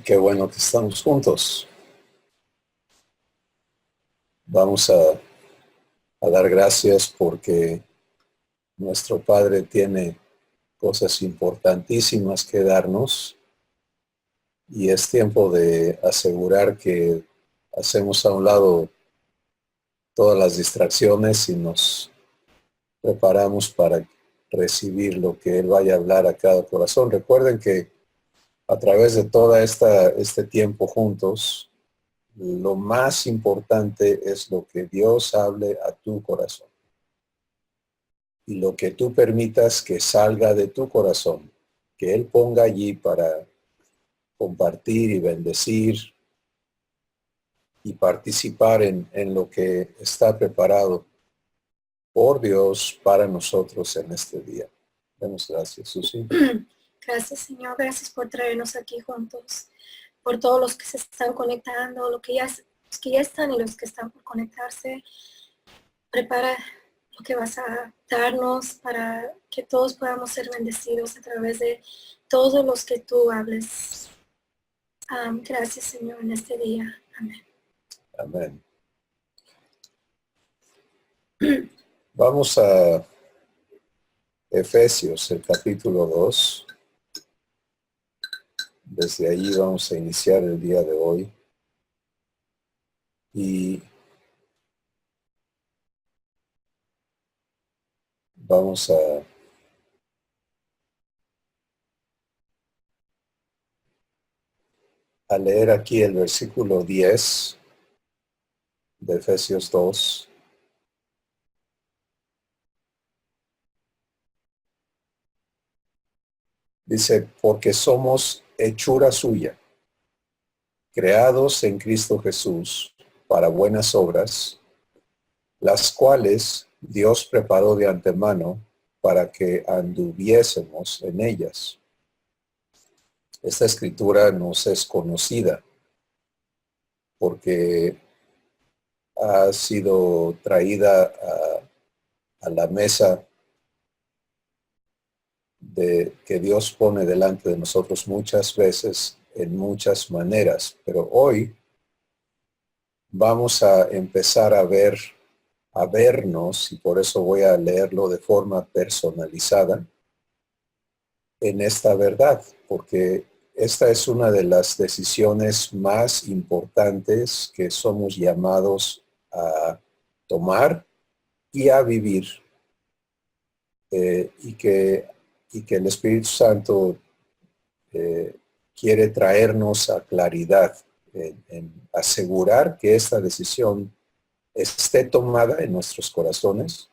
Y qué bueno que estamos juntos. Vamos a dar gracias porque nuestro Padre tiene cosas importantísimas que darnos y es tiempo de asegurar que hacemos a un lado todas las distracciones y nos preparamos para recibir lo que Él vaya a hablar a cada corazón. Recuerden que a través de toda este tiempo juntos, lo más importante es lo que Dios hable a tu corazón. Y lo que tú permitas que salga de tu corazón, que Él ponga allí para compartir y bendecir y participar en lo que está preparado por Dios para nosotros en este día. Demos gracias, Susi. Gracias, Señor. Gracias por traernos aquí juntos, por todos los que se están conectando, los que ya están y los que están por conectarse. Prepara lo que vas a darnos para que todos podamos ser bendecidos a través de todos los que tú hables. Gracias, Señor, en este día. Amén. Amén. Vamos a Efesios, el capítulo 2. Desde allí vamos a iniciar el día de hoy. Y vamos a leer aquí el versículo 10 de Efesios 2. Dice, porque somos hechura suya, creados en Cristo Jesús para buenas obras, las cuales Dios preparó de antemano para que anduviésemos en ellas. Esta escritura nos es conocida porque ha sido traída a la mesa que Dios pone delante de nosotros muchas veces en muchas maneras, pero hoy vamos a empezar a vernos, y por eso voy a leerlo de forma personalizada, en esta verdad, porque esta es una de las decisiones más importantes que somos llamados a tomar y a vivir, y que el Espíritu Santo quiere traernos a claridad en asegurar que esta decisión esté tomada en nuestros corazones,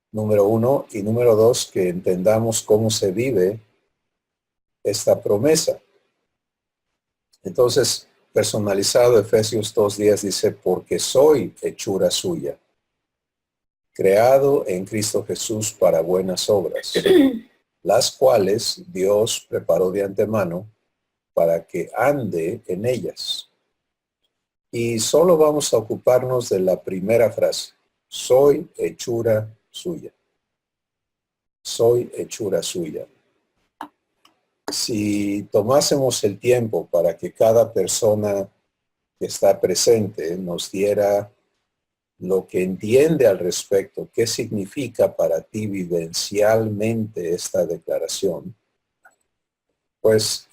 número uno, y número dos, que entendamos cómo se vive esta promesa. Entonces, personalizado, Efesios 2:10 dice, porque soy hechura suya, creado en Cristo Jesús para buenas obras, las cuales Dios preparó de antemano para que ande en ellas. Y solo vamos a ocuparnos de la primera frase, soy hechura suya. Soy hechura suya. Si tomásemos el tiempo para que cada persona que está presente nos diera lo que entiende al respecto, qué significa para ti vivencialmente esta declaración, pues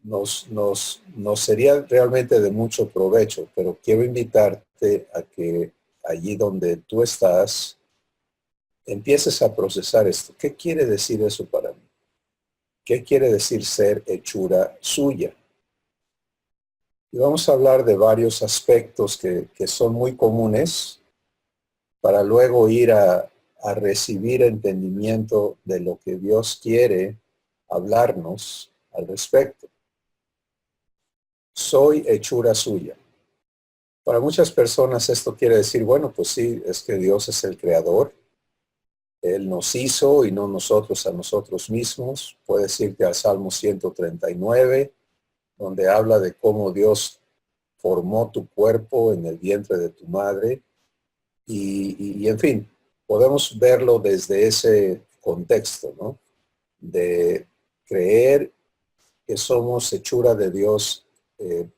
nos sería realmente de mucho provecho, pero quiero invitarte a que allí donde tú estás, empieces a procesar esto. ¿Qué quiere decir eso para mí? ¿Qué quiere decir ser hechura suya? Y vamos a hablar de varios aspectos que son muy comunes para luego ir a recibir entendimiento de lo que Dios quiere hablarnos al respecto. Soy hechura suya. Para muchas personas esto quiere decir, bueno, pues sí, es que Dios es el creador. Él nos hizo y no nosotros a nosotros mismos. Puedes irte al Salmo 139, donde habla de cómo Dios formó tu cuerpo en el vientre de tu madre. Y en fin, podemos verlo desde ese contexto, ¿no? De creer que somos hechura de Dios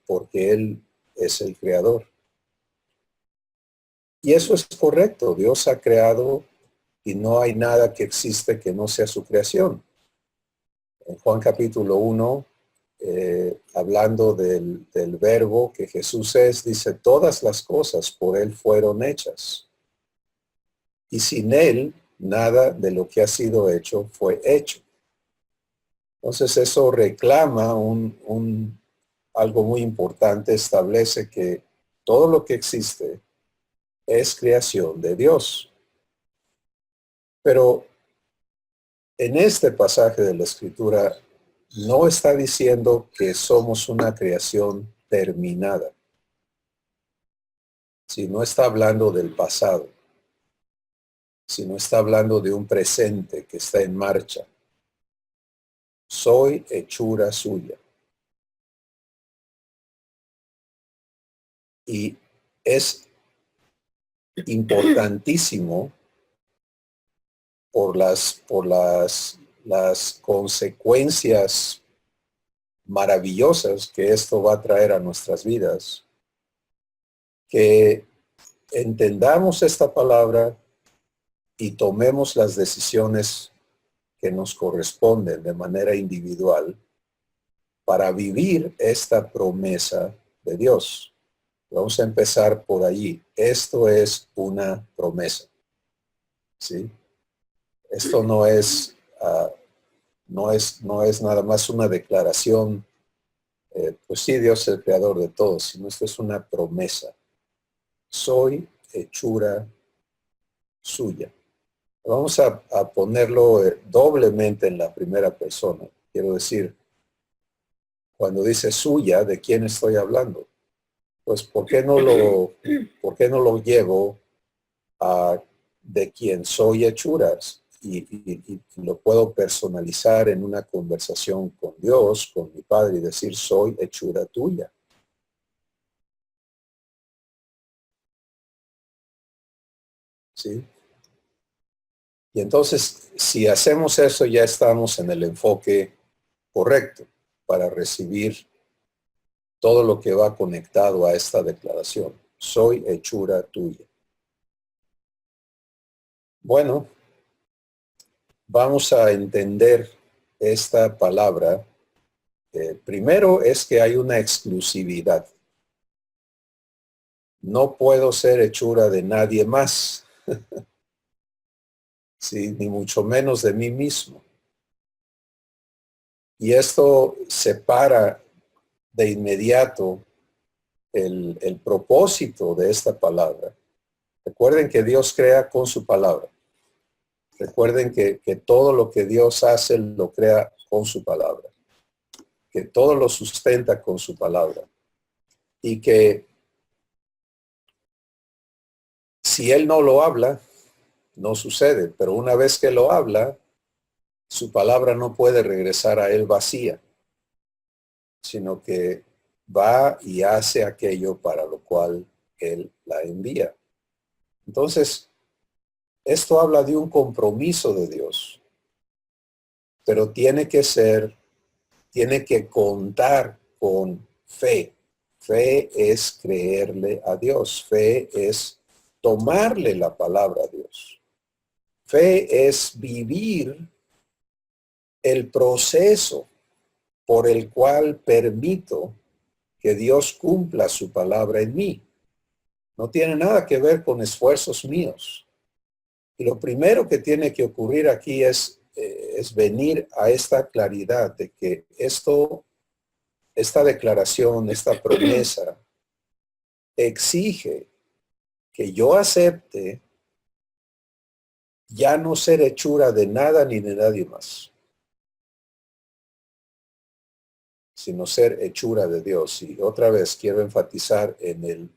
porque Él es el creador. Y eso es correcto. Dios ha creado y no hay nada que existe que no sea su creación. En Juan capítulo 1, hablando del verbo que Jesús es, dice, todas las cosas por Él fueron hechas. Y sin Él, nada de lo que ha sido hecho fue hecho. Entonces eso reclama algo muy importante, establece que todo lo que existe es creación de Dios. Pero en este pasaje de la Escritura no está diciendo que somos una creación terminada, sino está hablando del pasado, sino está hablando de un presente que está en marcha. Soy hechura suya. Y es importantísimo por las consecuencias maravillosas que esto va a traer a nuestras vidas, que entendamos esta palabra y tomemos las decisiones que nos corresponden de manera individual para vivir esta promesa de Dios. Vamos a empezar por allí. Esto es una promesa, ¿sí? Esto no es, no es nada más una declaración, pues sí, Dios es el creador de todo, sino esto es una promesa. Soy hechura suya. Vamos a ponerlo doblemente en la primera persona. Quiero decir, cuando dice suya, ¿de quién estoy hablando? Pues, por qué no lo llevo a de quien soy hechuras? Y lo puedo personalizar en una conversación con Dios, con mi Padre, y decir, soy hechura tuya. ¿Sí? Y entonces, si hacemos eso, ya estamos en el enfoque correcto para recibir todo lo que va conectado a esta declaración. Soy hechura tuya. Bueno, vamos a entender esta palabra. Primero es que hay una exclusividad. No puedo ser hechura de nadie más, ¿sí? Ni mucho menos de mí mismo. Y esto separa de inmediato el propósito de esta palabra. Recuerden que Dios crea con su palabra. Recuerden que todo lo que Dios hace lo crea con su palabra. Que todo lo sustenta con su palabra. Y que si Él no lo habla, no sucede. Pero una vez que lo habla, su palabra no puede regresar a Él vacía, sino que va y hace aquello para lo cual Él la envía. Entonces, esto habla de un compromiso de Dios, pero tiene que contar con fe. Fe es creerle a Dios. Fe es tomarle la palabra a Dios. Fe es vivir el proceso por el cual permito que Dios cumpla su palabra en mí. No tiene nada que ver con esfuerzos míos. Y lo primero que tiene que ocurrir aquí es venir a esta claridad de que esta declaración, esta promesa, exige que yo acepte ya no ser hechura de nada ni de nadie más, sino ser hechura de Dios. Y otra vez quiero enfatizar en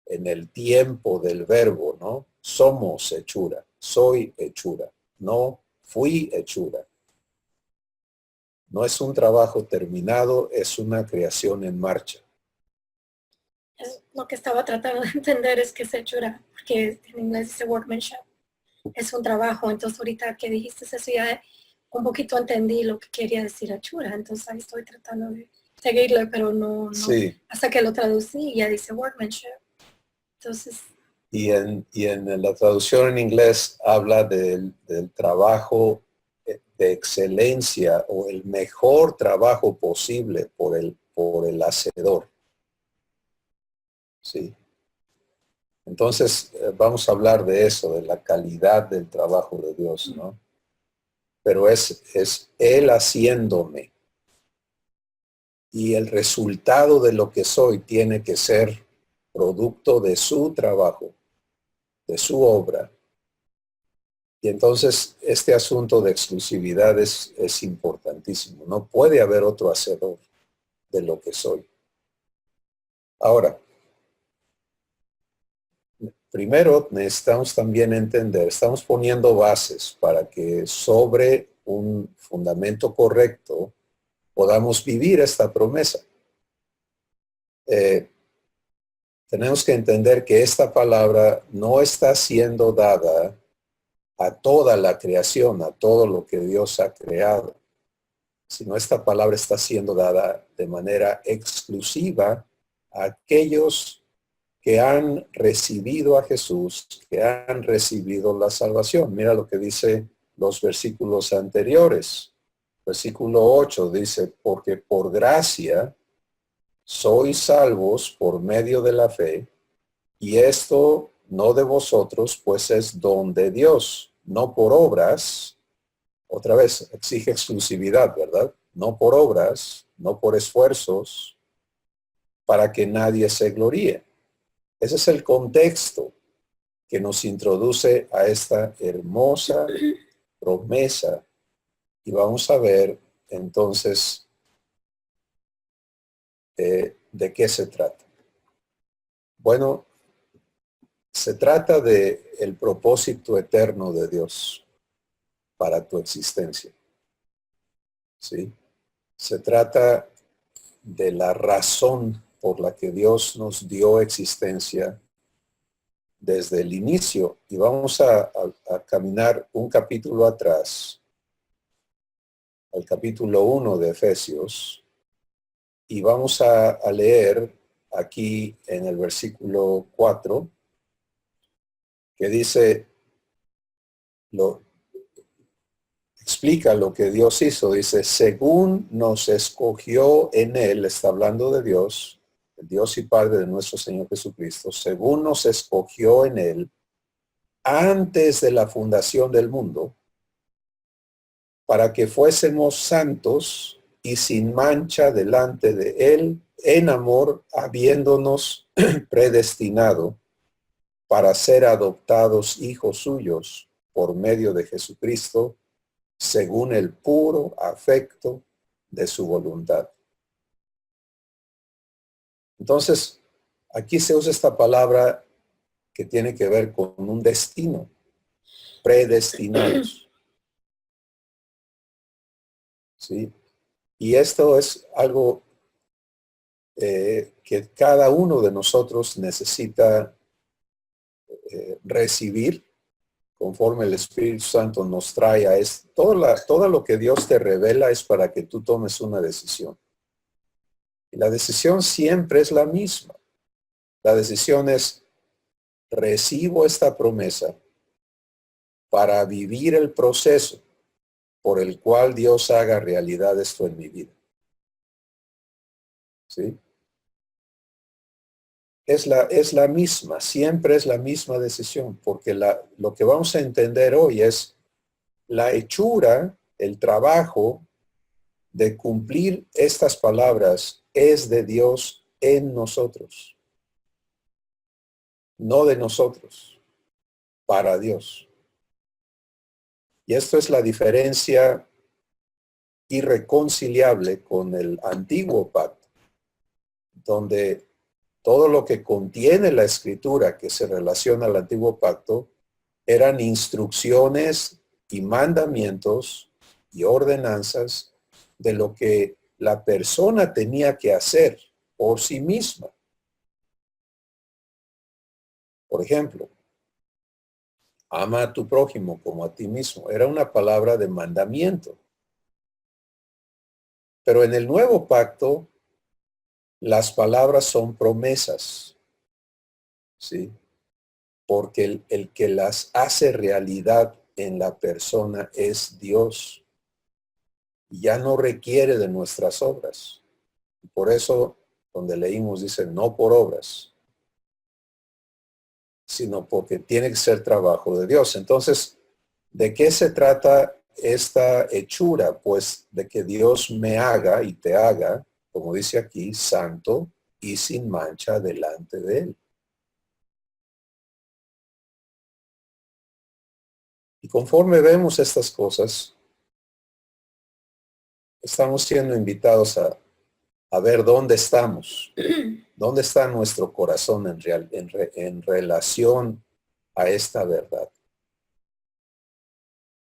el tiempo del verbo, ¿no? Somos hechura, soy hechura, no fui hechura. No es un trabajo terminado, es una creación en marcha. Lo que estaba tratando de entender es que es hechura, porque en inglés dice workmanship. Es un trabajo. Entonces ahorita que dijiste eso ya un poquito entendí lo que quería decir Achura, entonces ahí estoy tratando de seguirle, pero no, Sí. hasta que lo traducí ya dice workmanship. Entonces... Y en la traducción en inglés habla del trabajo de excelencia o el mejor trabajo posible por el hacedor. Sí. Entonces, vamos a hablar de eso, de la calidad del trabajo de Dios, ¿no? Pero es Él haciéndome. Y el resultado de lo que soy tiene que ser producto de su trabajo, de su obra. Y entonces, este asunto de exclusividad es importantísimo. No puede haber otro hacedor de lo que soy. Ahora, primero necesitamos también entender, estamos poniendo bases para que sobre un fundamento correcto podamos vivir esta promesa. Tenemos que entender que esta palabra no está siendo dada a toda la creación, a todo lo que Dios ha creado, sino esta palabra está siendo dada de manera exclusiva a aquellos que han recibido a Jesús, que han recibido la salvación. Mira lo que dice los versículos anteriores. Versículo 8 dice, porque por gracia sois salvos por medio de la fe, y esto no de vosotros, pues es don de Dios, no por obras. Otra vez, exige exclusividad, ¿verdad? No por obras, no por esfuerzos, para que nadie se gloríe. Ese es el contexto que nos introduce a esta hermosa promesa. Y vamos a ver entonces de qué se trata. Bueno, se trata de el propósito eterno de Dios para tu existencia. ¿Sí? Se trata de la razón por la que Dios nos dio existencia desde el inicio. Y vamos a caminar un capítulo atrás, al capítulo 1 de Efesios, y vamos a leer aquí en el versículo 4, que dice, explica lo que Dios hizo. Dice, según nos escogió en él, está hablando de Dios, el Dios y Padre de nuestro Señor Jesucristo, según nos escogió en él, antes de la fundación del mundo, para que fuésemos santos y sin mancha delante de él, en amor, habiéndonos predestinado para ser adoptados hijos suyos por medio de Jesucristo, según el puro afecto de su voluntad. Entonces, aquí se usa esta palabra que tiene que ver con un destino, predestinados. ¿Sí? Y esto es algo que cada uno de nosotros necesita recibir conforme el Espíritu Santo nos trae a esto. Todo lo que Dios te revela es para que tú tomes una decisión. Y la decisión siempre es la misma. La decisión es, recibo esta promesa para vivir el proceso por el cual Dios haga realidad esto en mi vida. ¿Sí? Es la misma, siempre es la misma decisión, porque lo que vamos a entender hoy es la hechura, el trabajo de cumplir estas palabras es de Dios en nosotros, no de nosotros, para Dios. Y esto es la diferencia irreconciliable con el antiguo pacto, donde todo lo que contiene la escritura que se relaciona al antiguo pacto eran instrucciones y mandamientos y ordenanzas de lo que la persona tenía que hacer por sí misma. Por ejemplo, ama a tu prójimo como a ti mismo. Era una palabra de mandamiento. Pero en el nuevo pacto, las palabras son promesas, ¿sí? Porque el que las hace realidad en la persona es Dios. Y ya no requiere de nuestras obras. Por eso, donde leímos, dice, no por obras, sino porque tiene que ser trabajo de Dios. Entonces, ¿de qué se trata esta hechura? Pues de que Dios me haga y te haga, como dice aquí, santo y sin mancha delante de Él. Y conforme vemos estas cosas, estamos siendo invitados a ver dónde estamos, dónde está nuestro corazón en relación a esta verdad.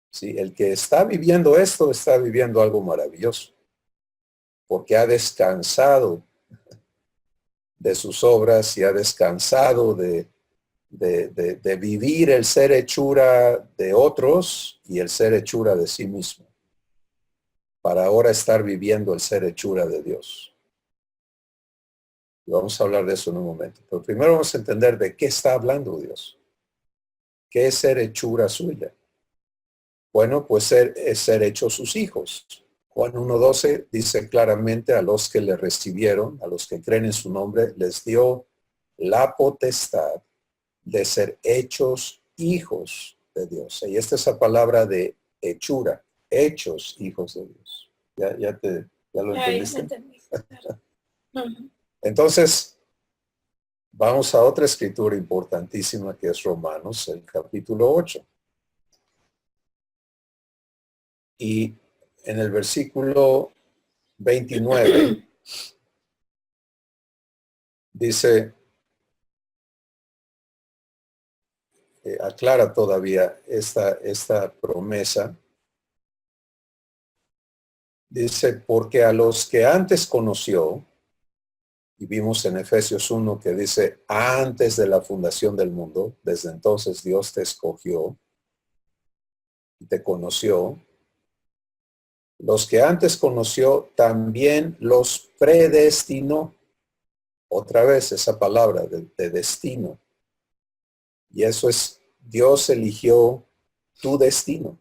Sí, el que está viviendo esto está viviendo algo maravilloso, porque ha descansado de sus obras y ha descansado de vivir el ser hechura de otros y el ser hechura de sí mismo, para ahora estar viviendo el ser hechura de Dios. Y vamos a hablar de eso en un momento. Pero primero vamos a entender de qué está hablando Dios. ¿Qué es ser hechura suya? Bueno, pues es ser hechos sus hijos. Juan 1:12 dice claramente: a los que le recibieron, a los que creen en su nombre, les dio la potestad de ser hechos hijos de Dios. Y esta es la palabra de hechura, hechos hijos de Dios. ¿Ya lo entendiste? Entonces, vamos a otra escritura importantísima que es Romanos, el capítulo 8. Y en el versículo 29 dice, aclara todavía esta promesa. Dice, porque a los que antes conoció, y vimos en Efesios 1 que dice, antes de la fundación del mundo, desde entonces Dios te escogió y te conoció. Los que antes conoció, también los predestinó. Otra vez esa palabra de destino. Y eso es, Dios eligió tu destino.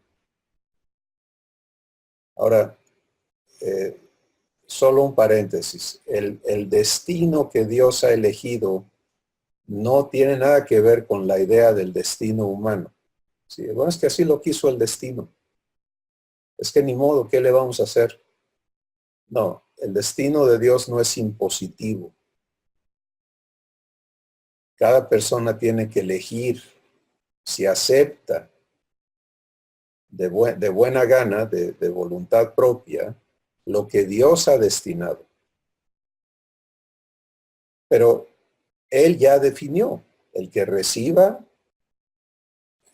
Ahora, solo un paréntesis. El destino que Dios ha elegido no tiene nada que ver con la idea del destino humano. Sí, bueno, es que así lo quiso el destino. Es que ni modo, ¿qué le vamos a hacer? No, el destino de Dios no es impositivo. Cada persona tiene que elegir si acepta de buena gana, de voluntad propia, lo que Dios ha destinado. Pero Él ya definió, el que reciba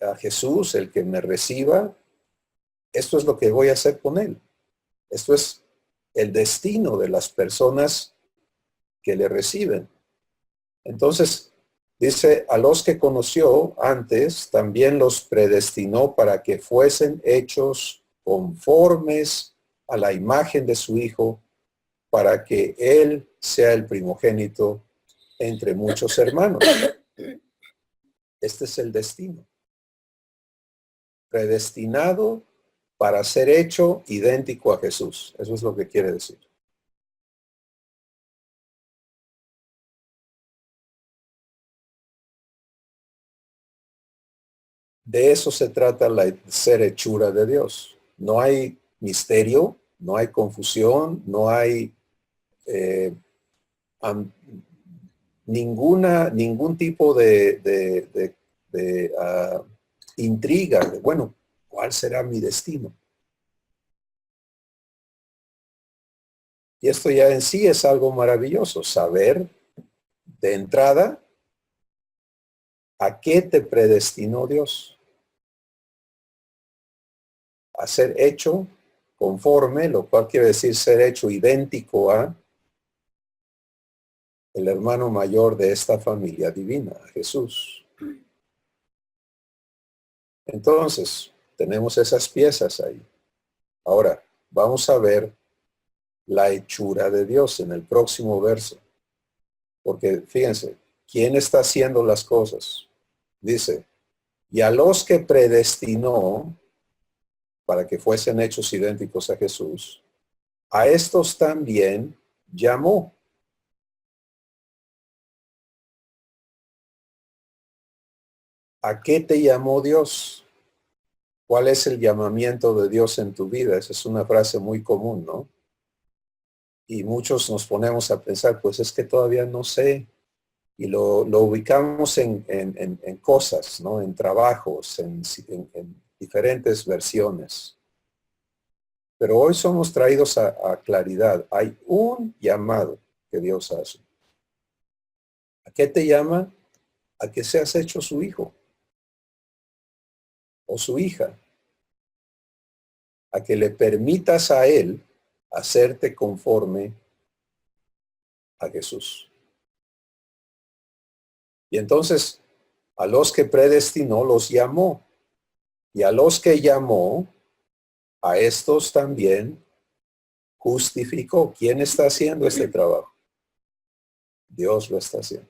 a Jesús, el que me reciba, esto es lo que voy a hacer con Él. Esto es el destino de las personas que le reciben. Entonces, dice, a los que conoció antes, también los predestinó para que fuesen hechos conformes a la imagen de su Hijo, para que Él sea el primogénito entre muchos hermanos. Este es el destino. Predestinado para ser hecho idéntico a Jesús. Eso es lo que quiere decir. De eso se trata la ser hechura de Dios. No hay misterio, no hay confusión, no hay ningún tipo de intriga de, bueno, ¿cuál será mi destino? Y esto ya en sí es algo maravilloso, saber de entrada a qué te predestinó Dios. A ser hecho conforme, lo cual quiere decir ser hecho idéntico a el hermano mayor de esta familia divina, a Jesús. Entonces, tenemos esas piezas ahí. Ahora, vamos a ver la hechura de Dios en el próximo verso. Porque fíjense, ¿quién está haciendo las cosas? Dice, y a los que predestinó para que fuesen hechos idénticos a Jesús, a estos también llamó. ¿A qué te llamó Dios? ¿Cuál es el llamamiento de Dios en tu vida? Esa es una frase muy común, ¿no? Y muchos nos ponemos a pensar, pues es que todavía no sé. Y lo ubicamos en cosas, ¿no? En trabajos, en diferentes versiones. Pero hoy somos traídos a claridad. Hay un llamado que Dios hace. ¿A qué te llama? A que seas hecho su hijo o su hija. A que le permitas a Él hacerte conforme a Jesús. Y entonces, a los que predestinó, los llamó. Y a los que llamó, a estos también justificó. ¿Quién está haciendo este trabajo? Dios lo está haciendo.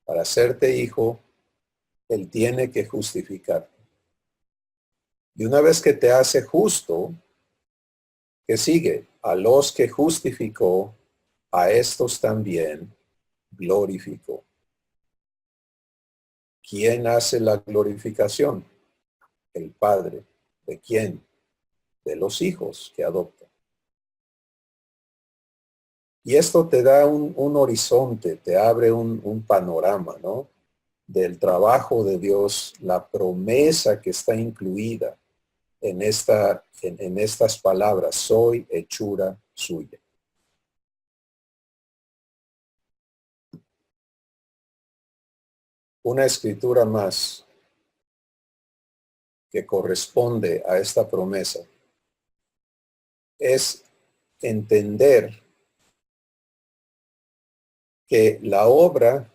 Para hacerte hijo, Él tiene que justificar. Y una vez que te hace justo, ¿qué sigue? A los que justificó, a estos también glorificó. ¿Quién hace la glorificación? El Padre. ¿De quién? De los hijos que adopta. Y esto te da un horizonte, te abre un panorama, ¿no? Del trabajo de Dios, la promesa que está incluida en estas palabras, soy hechura suya. Una escritura más que corresponde a esta promesa es entender que la obra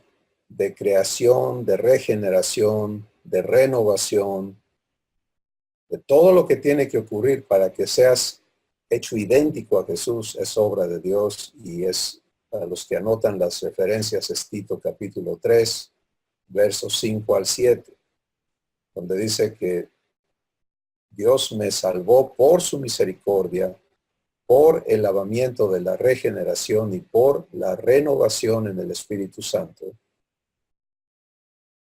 de creación, de regeneración, de renovación, de todo lo que tiene que ocurrir para que seas hecho idéntico a Jesús es obra de Dios y es, para los que anotan las referencias, es Tito capítulo 3, versos 5 al 7, donde dice que Dios me salvó por su misericordia, por el lavamiento de la regeneración y por la renovación en el Espíritu Santo,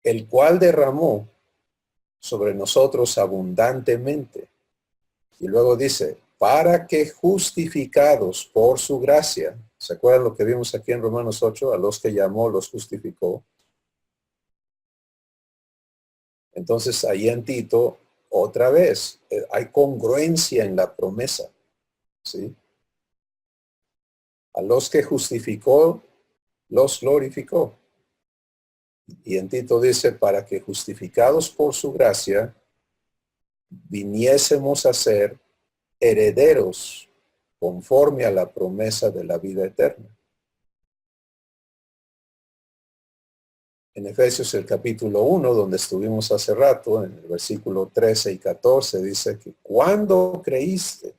el cual derramó sobre nosotros abundantemente. Y luego dice, para que justificados por su gracia, ¿se acuerdan lo que vimos aquí en Romanos 8? A los que llamó, los justificó. Entonces ahí en Tito, otra vez, hay congruencia en la promesa, ¿sí? A los que justificó, los glorificó. Y en Tito dice, para que justificados por su gracia, viniésemos a ser herederos conforme a la promesa de la vida eterna. En Efesios el capítulo 1, donde estuvimos hace rato, en el versículo 13 y 14, dice que cuando creíste,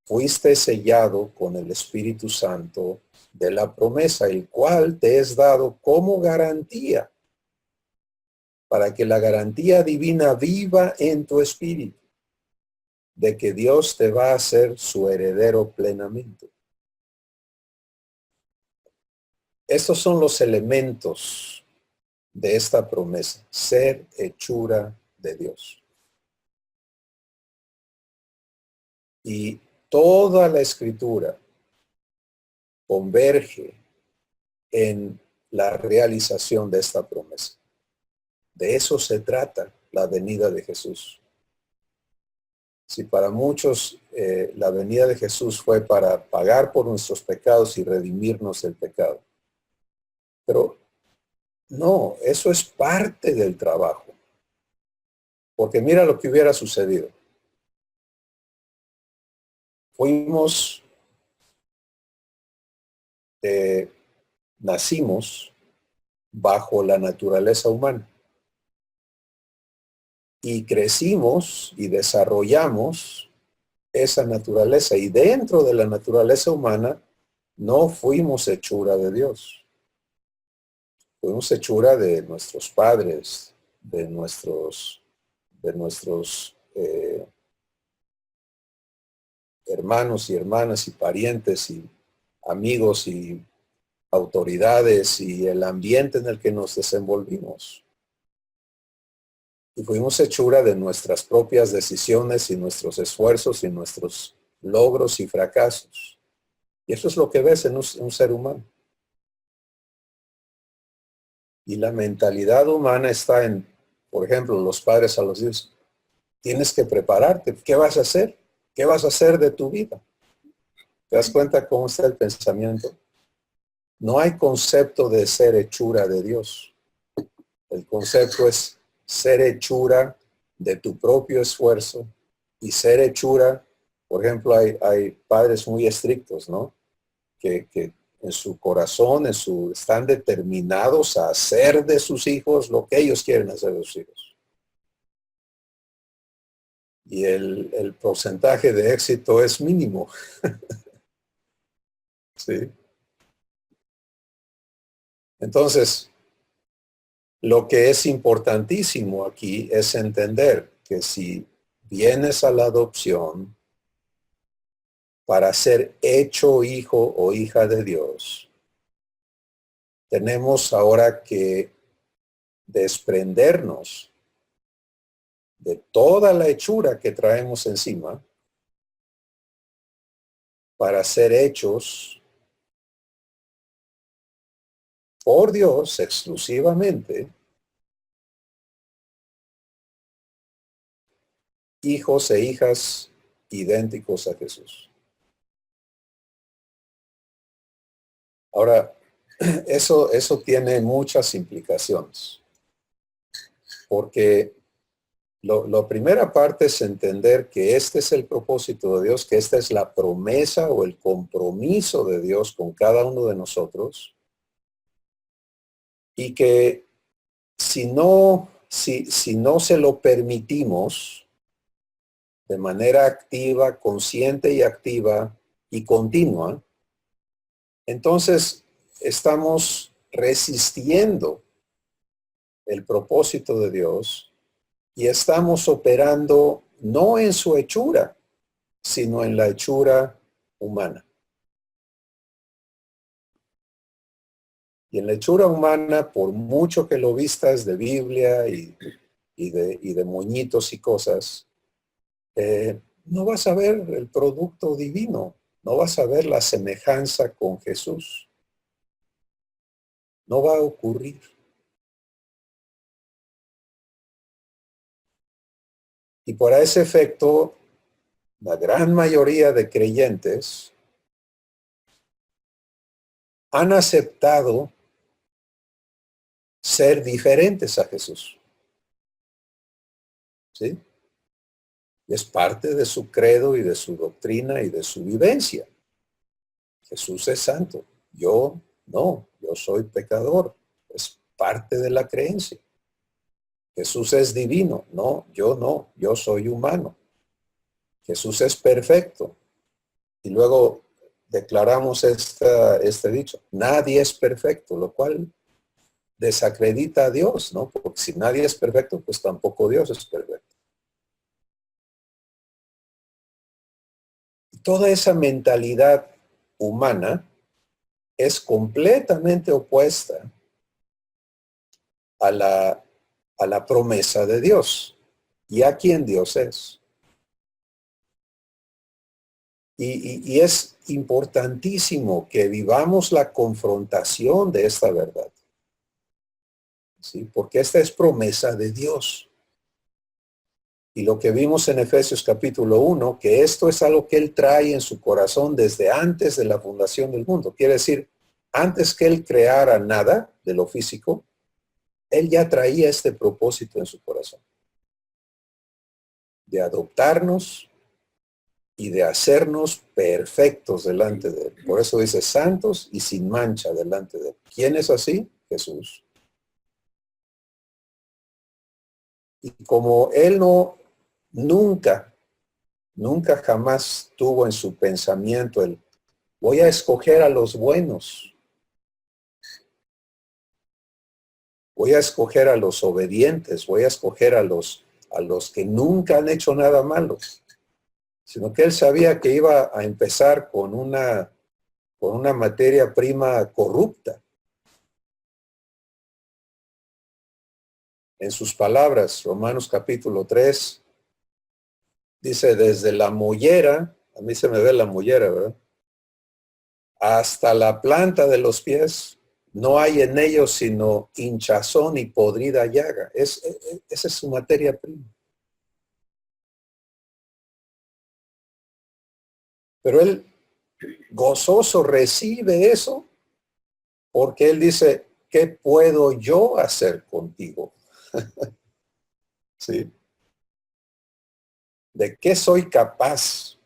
fuiste sellado con el Espíritu Santo de la promesa, el cual te es dado como garantía, para que la garantía divina viva en tu espíritu, de que Dios te va a hacer su heredero plenamente. Estos son los elementos de esta promesa, ser hechura de Dios. Y toda la escritura converge en la realización de esta promesa. De eso se trata la venida de Jesús. Si para muchos la venida de Jesús fue para pagar por nuestros pecados y redimirnos del pecado. Pero no, eso es parte del trabajo. Porque mira lo que hubiera sucedido. Fuimos, nacimos bajo la naturaleza humana. y crecimos y desarrollamos esa naturaleza. Y dentro de la naturaleza humana no fuimos hechura de Dios. Fuimos hechura de nuestros padres, de nuestros hermanos y hermanas y parientes y amigos y autoridades y el ambiente en el que nos desenvolvimos. Y fuimos hechura de nuestras propias decisiones y nuestros esfuerzos y nuestros logros y fracasos. Y eso es lo que ves en un ser humano. Y la mentalidad humana está en, por ejemplo, los padres a los hijos. Tienes que prepararte. ¿Qué vas a hacer? ¿Qué vas a hacer de tu vida? ¿Te das cuenta cómo está el pensamiento? No hay concepto de ser hechura de Dios. El concepto es ser hechura de tu propio esfuerzo y ser hechura, por ejemplo, hay padres muy estrictos, ¿no? Que en su corazón, están determinados a hacer de sus hijos lo que ellos quieren hacer de sus hijos. Y el porcentaje de éxito es mínimo. ¿Sí? Entonces, lo que es importantísimo aquí es entender que si vienes a la adopción para ser hecho hijo o hija de Dios, tenemos ahora que desprendernos de toda la hechura que traemos encima para ser hechos por Dios exclusivamente hijos e hijas idénticos a Jesús. Ahora, eso tiene muchas implicaciones, porque la primera parte es entender que este es el propósito de Dios, que esta es la promesa o el compromiso de Dios con cada uno de nosotros, y que si no se lo permitimos de manera activa, consciente y activa y continua, entonces estamos resistiendo el propósito de Dios y estamos operando no en su hechura, sino en la hechura humana. Y en la hechura humana, por mucho que lo vistas de Biblia y de moñitos y cosas, no vas a ver el producto divino, no vas a ver la semejanza con Jesús. No va a ocurrir. Y por ese efecto, la gran mayoría de creyentes han aceptado ser diferentes a Jesús. ¿Sí? Es parte de su credo y de su doctrina y de su vivencia. Jesús es santo. Yo no, yo soy pecador. Es parte de la creencia. Jesús es divino. No, yo soy humano. Jesús es perfecto. Y luego declaramos este dicho, nadie es perfecto, lo cual desacredita a Dios, ¿no? Porque si nadie es perfecto, pues tampoco Dios es perfecto. Y toda esa mentalidad humana es completamente opuesta a la promesa de Dios y a quien Dios es. Y es importantísimo que vivamos la confrontación de esta verdad. ¿Sí? Porque esta es promesa de Dios. Y lo que vimos en Efesios capítulo 1, que esto es algo que Él trae en su corazón desde antes de la fundación del mundo. Quiere decir, antes que Él creara nada de lo físico, Él ya traía este propósito en su corazón. De adoptarnos y de hacernos perfectos delante de Él. Por eso dice santos y sin mancha delante de Él. ¿Quién es así? Jesús. Y como él nunca jamás tuvo en su pensamiento el voy a escoger a los buenos, voy a escoger a los obedientes, voy a escoger a los que nunca han hecho nada malo, sino que él sabía que iba a empezar con una materia prima corrupta. En sus palabras, Romanos capítulo 3, dice, desde la mollera, a mí se me ve la mollera, ¿verdad? Hasta la planta de los pies, no hay en ellos sino hinchazón y podrida llaga. Esa es su materia prima. Pero él gozoso recibe eso porque él dice, ¿qué puedo yo hacer contigo? ¿Sí? ¿De qué soy capaz?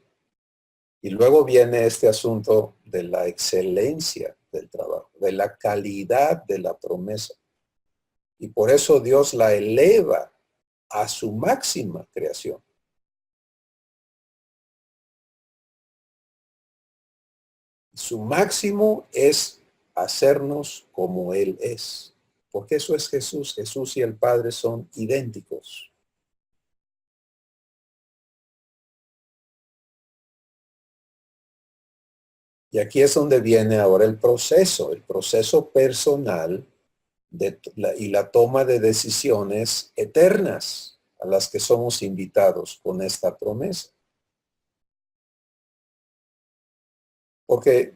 Y luego viene este asunto de la excelencia del trabajo, de la calidad de la promesa. Y por eso Dios la eleva a su máxima creación. Su máximo es hacernos como Él es. Porque eso es Jesús. Jesús y el Padre son idénticos. Y aquí es donde viene ahora el proceso personal y la toma de decisiones eternas a las que somos invitados con esta promesa. Porque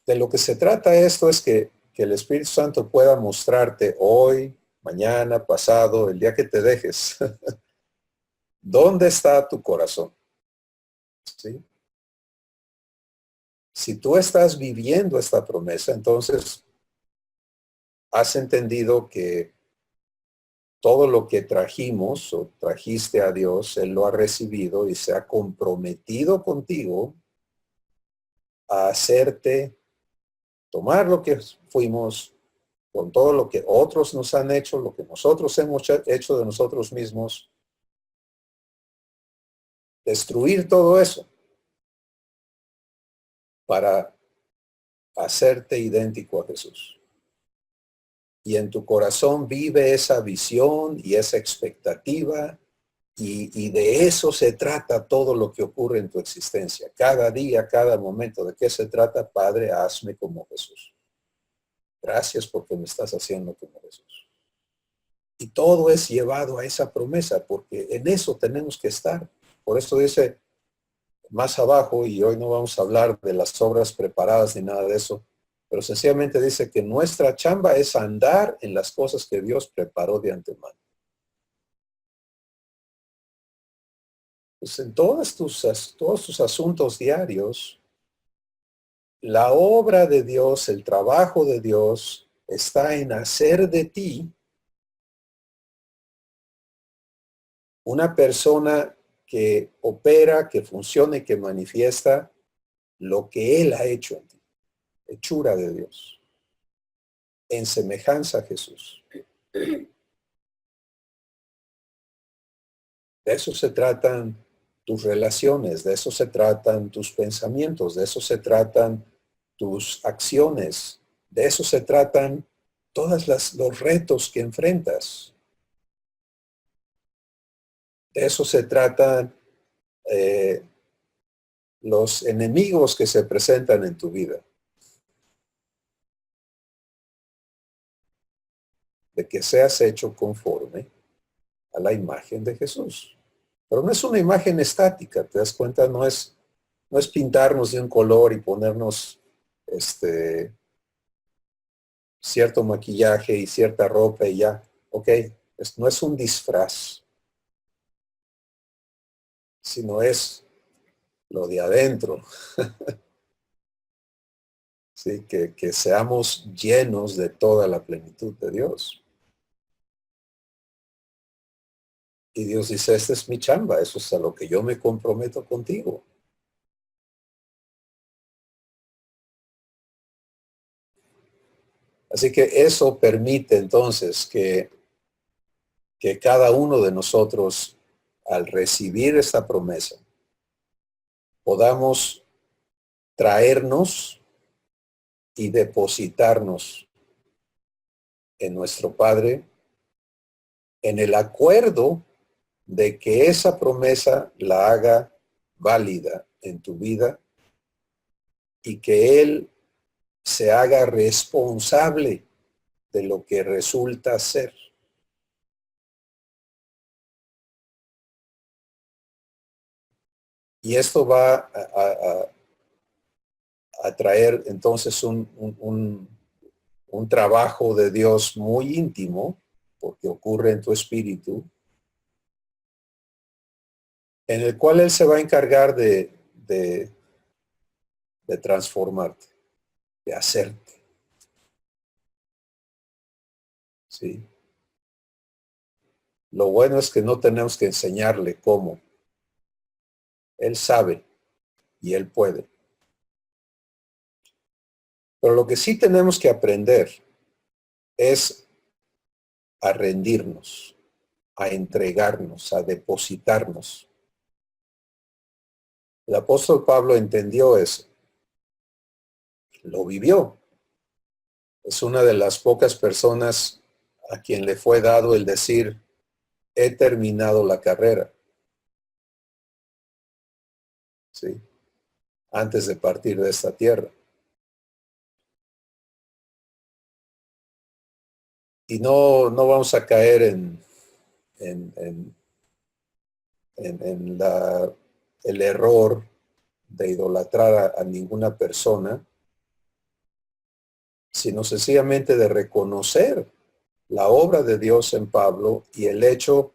de lo que se trata esto es que el Espíritu Santo pueda mostrarte hoy, mañana, pasado, el día que te dejes, dónde está tu corazón. ¿Sí? Si tú estás viviendo esta promesa, entonces has entendido que todo lo que trajimos o trajiste a Dios, Él lo ha recibido y se ha comprometido contigo a hacerte tomar lo que fuimos con todo lo que otros nos han hecho, lo que nosotros hemos hecho de nosotros mismos, destruir todo eso para hacerte idéntico a Jesús. Y en tu corazón vive esa visión y esa expectativa y de eso se trata todo lo que ocurre en tu existencia. Cada día, cada momento. ¿De qué se trata? Padre, hazme como Jesús. Gracias porque me estás haciendo como Jesús. Y todo es llevado a esa promesa porque en eso tenemos que estar. Por eso dice más abajo, y hoy no vamos a hablar de las obras preparadas ni nada de eso, pero sencillamente dice que nuestra chamba es andar en las cosas que Dios preparó de antemano. Pues en todos tus asuntos diarios, la obra de Dios, el trabajo de Dios está en hacer de ti una persona que opera, que funciona y que manifiesta lo que Él ha hecho en ti, hechura de Dios, en semejanza a Jesús. De eso se tratan tus relaciones, de eso se tratan tus pensamientos, de eso se tratan tus acciones, de eso se tratan todos los retos que enfrentas. De eso se tratan los enemigos que se presentan en tu vida. De que seas hecho conforme a la imagen de Jesús. Pero no es una imagen estática, ¿te das cuenta? No es pintarnos de un color y ponernos cierto maquillaje y cierta ropa y ya. Ok, no es un disfraz, sino es lo de adentro. ¿Sí? Que seamos llenos de toda la plenitud de Dios. Y Dios dice, esta es mi chamba, eso es a lo que yo me comprometo contigo. Así que eso permite entonces que que cada uno de nosotros, al recibir esta promesa, podamos traernos y depositarnos en nuestro Padre en el acuerdo de que esa promesa la haga válida en tu vida y que Él se haga responsable de lo que resulta ser. Y esto va a traer entonces un trabajo de Dios muy íntimo, porque ocurre en tu espíritu, en el cual Él se va a encargar de transformarte, de hacerte. ¿Sí? Lo bueno es que no tenemos que enseñarle cómo. Él sabe y Él puede. Pero lo que sí tenemos que aprender es a rendirnos, a entregarnos, a depositarnos. El apóstol Pablo entendió eso, lo vivió. Es una de las pocas personas a quien le fue dado el decir, he terminado la carrera. ¿Sí? Antes de partir de esta tierra. Y no vamos a caer en el error de idolatrar a ninguna persona, sino sencillamente de reconocer la obra de Dios en Pablo y el hecho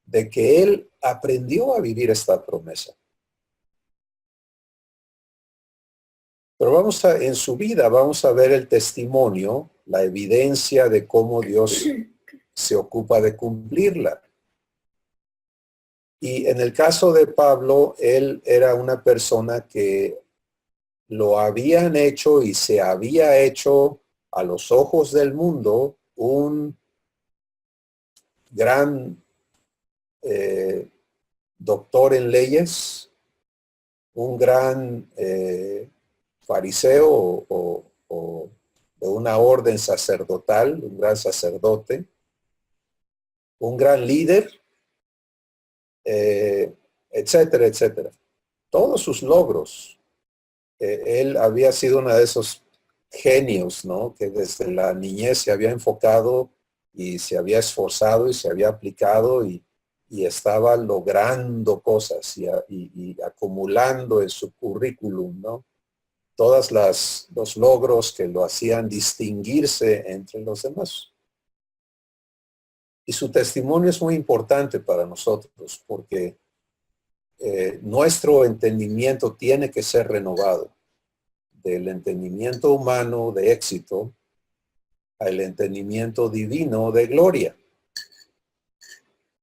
de que él aprendió a vivir esta promesa. Pero en su vida vamos a ver el testimonio, la evidencia de cómo Dios se ocupa de cumplirla. Y en el caso de Pablo, él era una persona que lo habían hecho y se había hecho a los ojos del mundo un gran doctor en leyes, un gran fariseo o de una orden sacerdotal, un gran sacerdote, un gran líder, etcétera, etcétera. Todos sus logros. Él había sido uno de esos genios, ¿no? Que desde la niñez se había enfocado y se había esforzado y se había aplicado y estaba logrando cosas y acumulando en su currículum, ¿no? Todos los logros que lo hacían distinguirse entre los demás. Y su testimonio es muy importante para nosotros porque nuestro entendimiento tiene que ser renovado del entendimiento humano de éxito al entendimiento divino de gloria.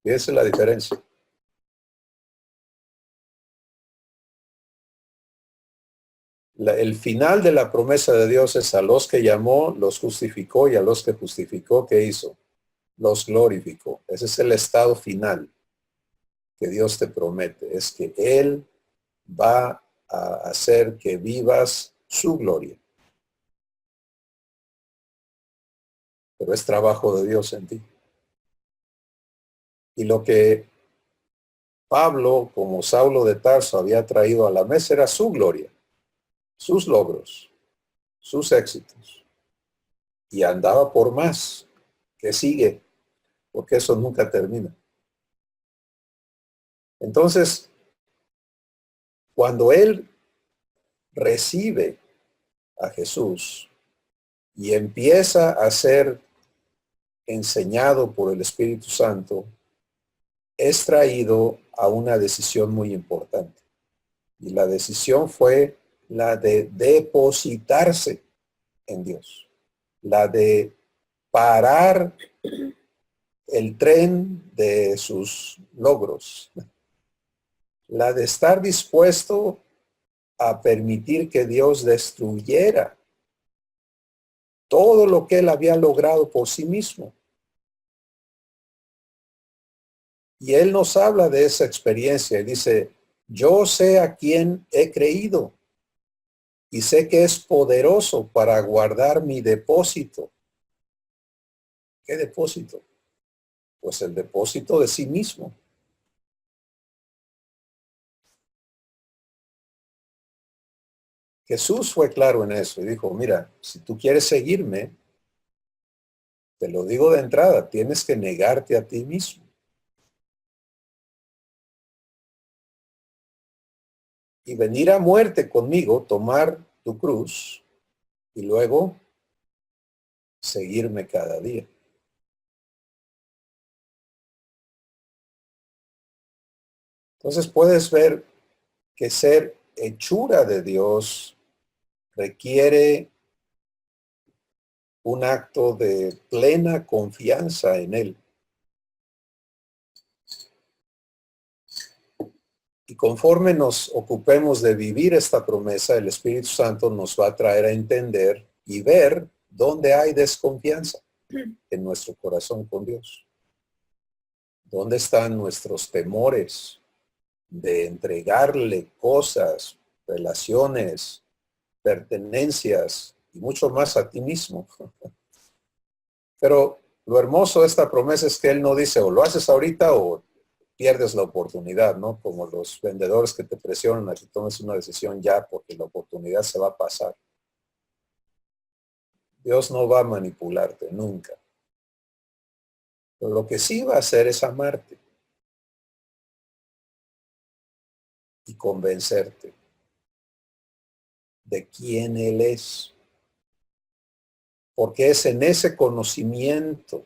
Y esa es la diferencia. El final de la promesa de Dios es a los que llamó, los justificó, y a los que justificó, ¿qué hizo? Los glorificó. Ese es el estado final que Dios te promete. Es que Él va a hacer que vivas su gloria. Pero es trabajo de Dios en ti. Y lo que Pablo, como Saulo de Tarso, había traído a la mesa era su gloria, sus logros, sus éxitos. Y andaba por más, que sigue, porque eso nunca termina. Entonces, cuando él recibe a Jesús y empieza a ser enseñado por el Espíritu Santo, es traído a una decisión muy importante. Y la decisión fue la de depositarse en Dios, la de parar el tren de sus logros, la de estar dispuesto a permitir que Dios destruyera todo lo que él había logrado por sí mismo. Y él nos habla de esa experiencia y dice, yo sé a quién he creído y sé que es poderoso para guardar mi depósito. ¿Qué depósito? Pues el depósito de sí mismo. Jesús fue claro en eso y dijo, mira, si tú quieres seguirme, te lo digo de entrada, tienes que negarte a ti mismo y venir a muerte conmigo, tomar tu cruz y luego seguirme cada día. Entonces puedes ver que ser hechura de Dios requiere un acto de plena confianza en Él. Y conforme nos ocupemos de vivir esta promesa, el Espíritu Santo nos va a traer a entender y ver dónde hay desconfianza en nuestro corazón con Dios. ¿Dónde están nuestros temores de entregarle cosas, relaciones, pertenencias y mucho más a ti mismo? Pero lo hermoso de esta promesa es que Él no dice o lo haces ahorita o pierdes la oportunidad, ¿no? Como los vendedores que te presionan a que tomes una decisión ya porque la oportunidad se va a pasar. Dios no va a manipularte nunca. Pero lo que sí va a hacer es amarte y convencerte de quién Él es. Porque es en ese conocimiento,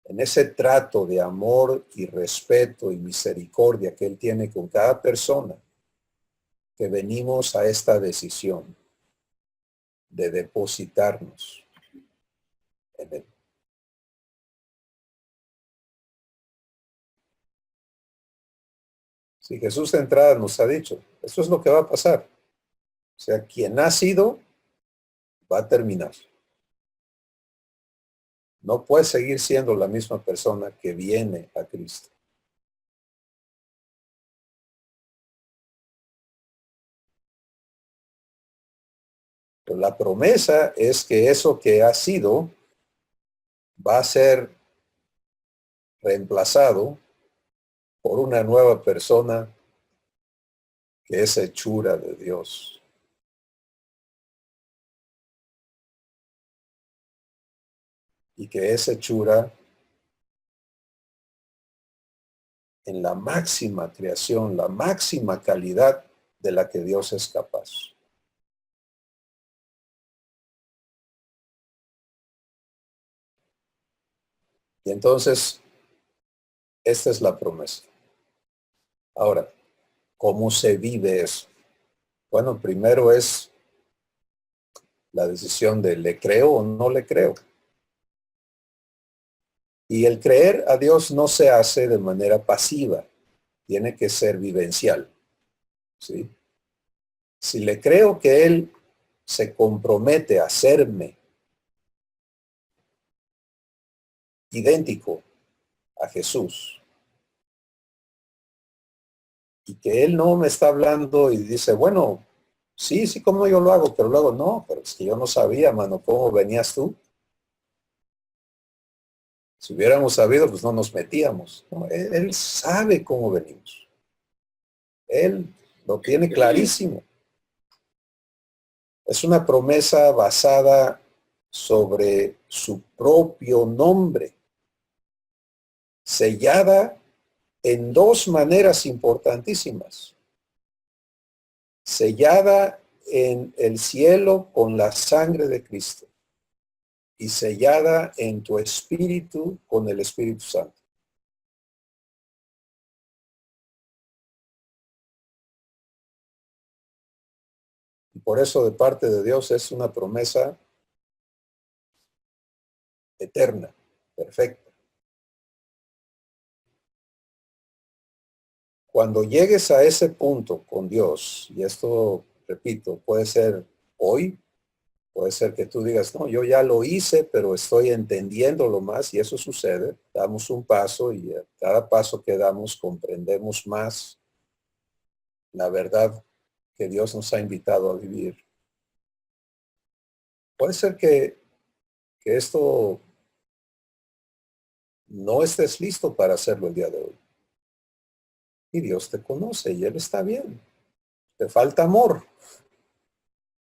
en ese trato de amor y respeto y misericordia que Él tiene con cada persona, que venimos a esta decisión de depositarnos en Él. Si Jesús de entrada nos ha dicho, esto es lo que va a pasar. O sea, quien ha sido, va a terminar. No puede seguir siendo la misma persona que viene a Cristo. Pero la promesa es que eso que ha sido va a ser reemplazado por una nueva persona que es hechura de Dios. Y que es hechura en la máxima creación, la máxima calidad de la que Dios es capaz. Y entonces, esta es la promesa. Ahora, ¿cómo se vive eso? Bueno, primero es la decisión de ¿le creo o no le creo? Y el creer a Dios no se hace de manera pasiva, tiene que ser vivencial, ¿sí? Si le creo que Él se compromete a hacerme idéntico a Jesús y que Él no me está hablando y dice, bueno, sí, sí, como yo lo hago, pero luego no, pero es que yo no sabía, mano, cómo venías tú. Si hubiéramos sabido, pues no nos metíamos. No, él sabe cómo venimos. Él lo tiene clarísimo. Es una promesa basada sobre su propio nombre, sellada en dos maneras importantísimas. Sellada en el cielo con la sangre de Cristo y sellada en tu espíritu con el Espíritu Santo. Y por eso de parte de Dios es una promesa eterna, perfecta. Cuando llegues a ese punto con Dios, y esto, repito, puede ser hoy, Puede ser que tú digas, no, yo ya lo hice, pero estoy entendiéndolo más y eso sucede. Damos un paso y a cada paso que damos comprendemos más la verdad que Dios nos ha invitado a vivir. Puede ser que esto no estés listo para hacerlo el día de hoy. Y Dios te conoce y Él está bien. Te falta amor.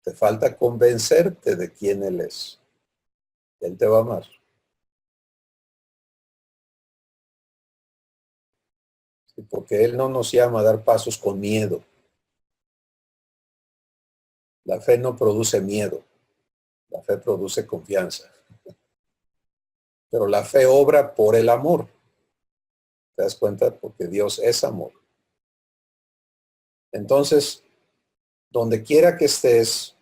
Te falta convencerte de quién Él es. Él te va a amar. ¿Sí? Porque Él no nos llama a dar pasos con miedo. La fe no produce miedo. La fe produce confianza. Pero la fe obra por el amor. ¿Te das cuenta? Porque Dios es amor. Entonces, donde quiera que estés,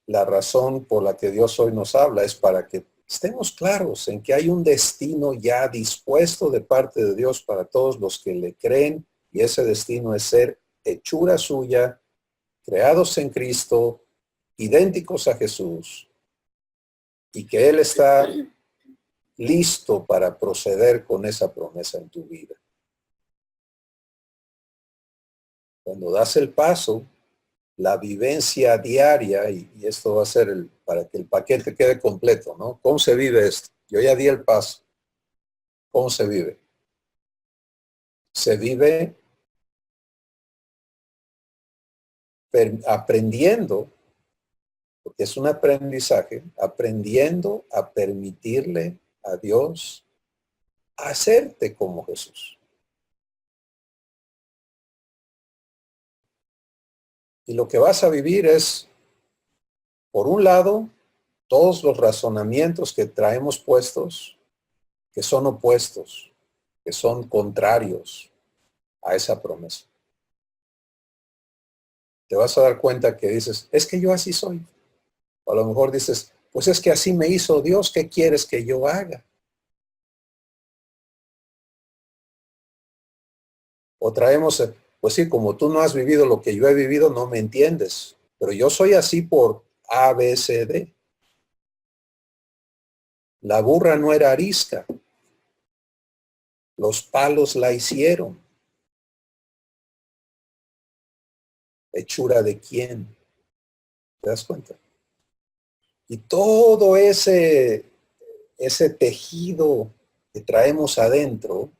la razón por la que Dios hoy nos habla es para que estemos claros en que hay un destino ya dispuesto de parte de Dios para todos los que le creen, y ese destino es ser hechura suya, creados en Cristo, idénticos a Jesús, y que Él está listo para proceder con esa promesa en tu vida. Cuando das el paso, la vivencia diaria, y esto va a ser para que el paquete quede completo, ¿no? ¿Cómo se vive esto? Yo ya di el paso. ¿Cómo se vive? Se vive aprendiendo, porque es un aprendizaje, aprendiendo a permitirle a Dios hacerte como Jesús. Y lo que vas a vivir es, por un lado, todos los razonamientos que traemos puestos, que son opuestos, que son contrarios a esa promesa. Te vas a dar cuenta que dices, es que yo así soy. O a lo mejor dices, pues es que así me hizo Dios, ¿qué quieres que yo haga? O traemos, pues sí, como tú no has vivido lo que yo he vivido, no me entiendes. Pero yo soy así por A, B, C, D. La burra no era arisca. Los palos la hicieron. ¿Hechura de quién? ¿Te das cuenta? Y todo ese tejido que traemos adentro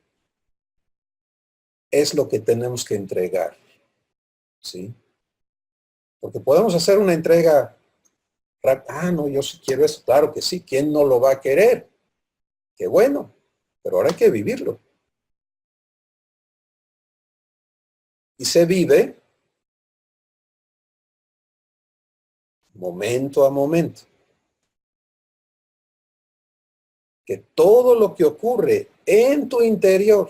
es lo que tenemos que entregar, ¿sí? Porque podemos hacer una entrega, no, yo sí quiero eso, claro que sí, ¿quién no lo va a querer? Qué bueno, pero ahora hay que vivirlo. Y se vive momento a momento. Que todo lo que ocurre en tu interior,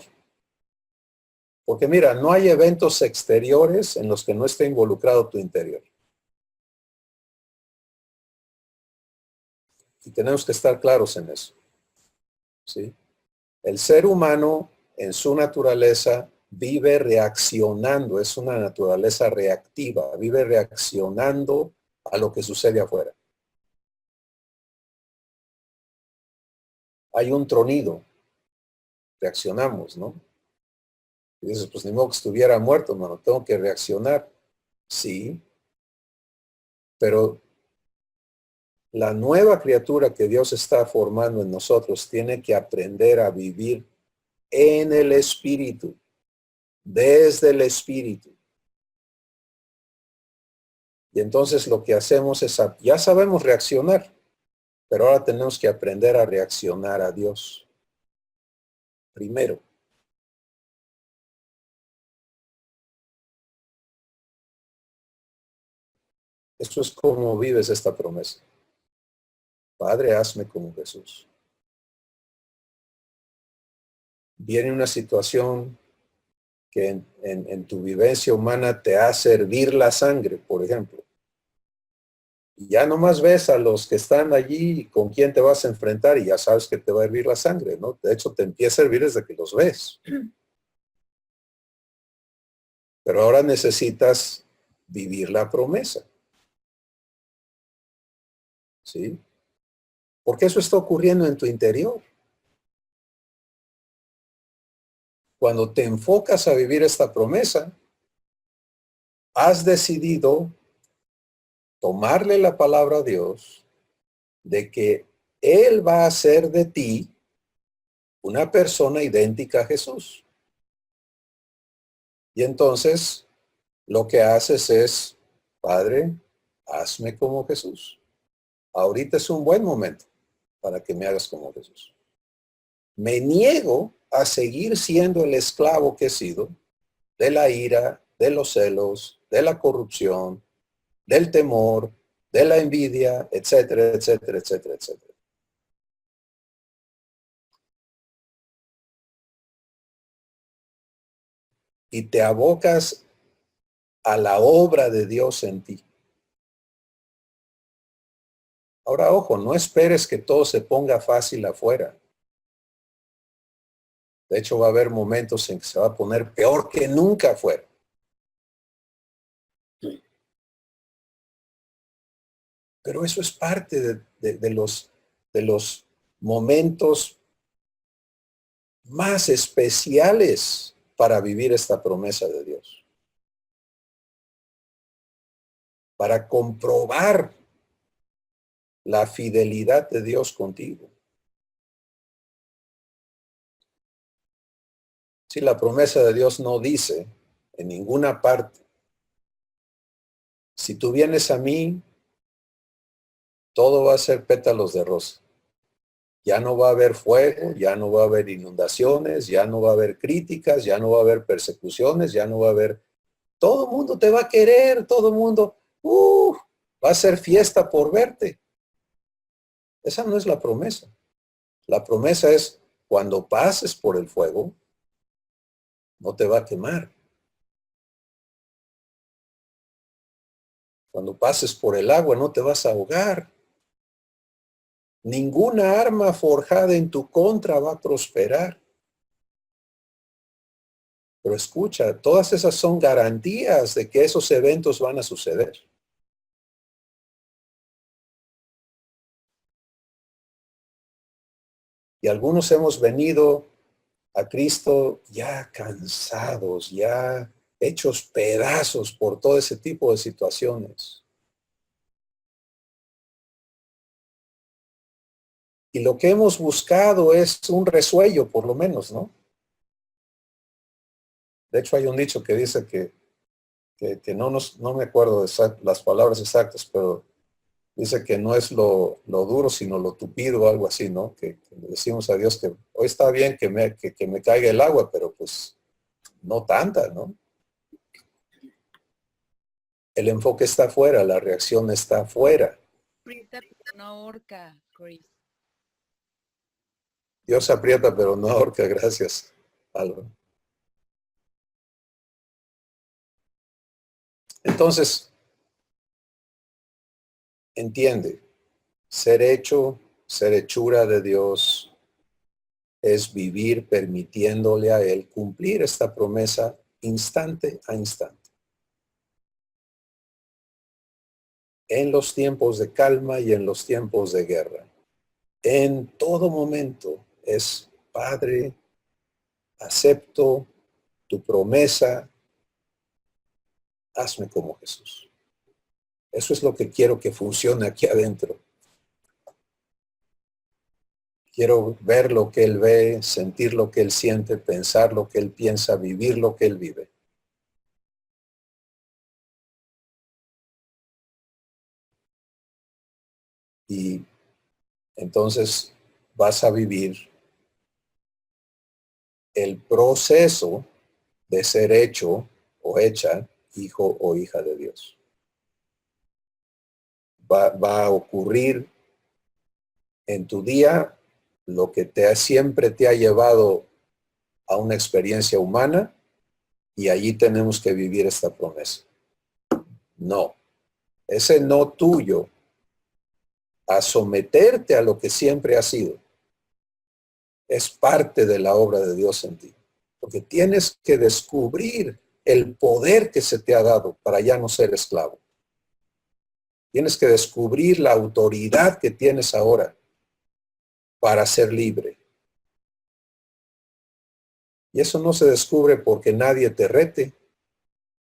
porque mira, no hay eventos exteriores en los que no esté involucrado tu interior. Y tenemos que estar claros en eso, ¿sí? El ser humano en su naturaleza vive reaccionando, es una naturaleza reactiva, vive reaccionando a lo que sucede afuera. Hay un tronido, reaccionamos, ¿no? Y dices, pues ni modo que estuviera muerto, hermano, tengo que reaccionar. Sí, pero la nueva criatura que Dios está formando en nosotros tiene que aprender a vivir en el Espíritu, desde el Espíritu. Y entonces lo que hacemos es, ya sabemos reaccionar, pero ahora tenemos que aprender a reaccionar a Dios. Primero. Esto es como vives esta promesa. Padre, hazme como Jesús. Viene una situación que en tu vivencia humana te hace hervir la sangre, por ejemplo. Y ya nomás ves a los que están allí con quién te vas a enfrentar y ya sabes que te va a hervir la sangre, ¿no? De hecho, te empieza a hervir desde que los ves. Pero ahora necesitas vivir la promesa. ¿sí? Porque eso está ocurriendo en tu interior. Cuando te enfocas a vivir esta promesa, has decidido tomarle la palabra a Dios de que Él va a hacer de ti una persona idéntica a Jesús. Y entonces lo que haces es, Padre, hazme como Jesús. Ahorita es un buen momento para que me hagas como Jesús. Me niego a seguir siendo el esclavo que he sido de la ira, de los celos, de la corrupción, del temor, de la envidia, etcétera, etcétera, etcétera, etcétera. Y te abocas a la obra de Dios en ti. Ahora, ojo, no esperes que todo se ponga fácil afuera. De hecho, va a haber momentos en que se va a poner peor que nunca afuera. Pero eso es parte de los momentos más especiales para vivir esta promesa de Dios. Para comprobar la fidelidad de Dios contigo. Si la promesa de Dios no dice en ninguna parte, si tú vienes a mí, todo va a ser pétalos de rosa. Ya no va a haber fuego, ya no va a haber inundaciones, ya no va a haber críticas, ya no va a haber persecuciones, ya no va a haber... Todo el mundo te va a querer, todo el mundo va a ser fiesta por verte. Esa no es la promesa. La promesa es, cuando pases por el fuego, no te va a quemar. Cuando pases por el agua, no te vas a ahogar. Ninguna arma forjada en tu contra va a prosperar. Pero escucha, todas esas son garantías de que esos eventos van a suceder. Y algunos hemos venido a Cristo ya cansados, ya hechos pedazos por todo ese tipo de situaciones. Y lo que hemos buscado es un resuello, por lo menos, ¿no? De hecho, hay un dicho que dice que no me acuerdo de las palabras exactas, pero dice que no es lo duro, sino lo tupido o algo así, ¿no? Que le decimos a Dios que hoy está bien que me caiga el agua, pero pues no tanta, ¿no? El enfoque está afuera, la reacción está afuera. Aprieta, pero no ahorca, Chris. Dios aprieta, pero no ahorca. Gracias, Álvaro. Entonces, entiende, ser hecho, ser hechura de Dios, es vivir permitiéndole a Él cumplir esta promesa instante a instante. En los tiempos de calma y en los tiempos de guerra. En todo momento es, Padre, acepto tu promesa, hazme como Jesús. Eso es lo que quiero que funcione aquí adentro. Quiero ver lo que Él ve, sentir lo que Él siente, pensar lo que Él piensa, vivir lo que Él vive. Y entonces vas a vivir el proceso de ser hecho o hecha hijo o hija de Dios. Va a ocurrir en tu día lo que siempre te ha llevado a una experiencia humana, y allí tenemos que vivir esta promesa. No, ese no tuyo a someterte a lo que siempre ha sido es parte de la obra de Dios en ti, porque tienes que descubrir el poder que se te ha dado para ya no ser esclavo. Tienes que descubrir la autoridad que tienes ahora para ser libre. Y eso no se descubre porque nadie te rete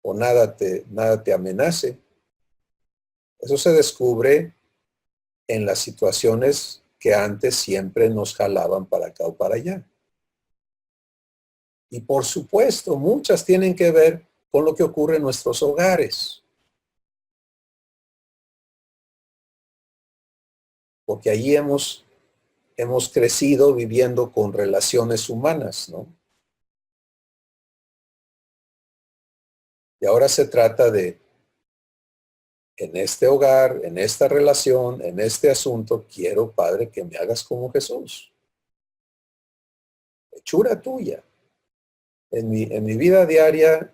o nada te amenace. Eso se descubre en las situaciones que antes siempre nos jalaban para acá o para allá. Y por supuesto, muchas tienen que ver con lo que ocurre en nuestros hogares. Porque allí hemos crecido viviendo con relaciones humanas, ¿no? Y ahora se trata de, en este hogar, en esta relación, en este asunto, quiero, Padre, que me hagas como Jesús. Hechura tuya. En mi vida diaria,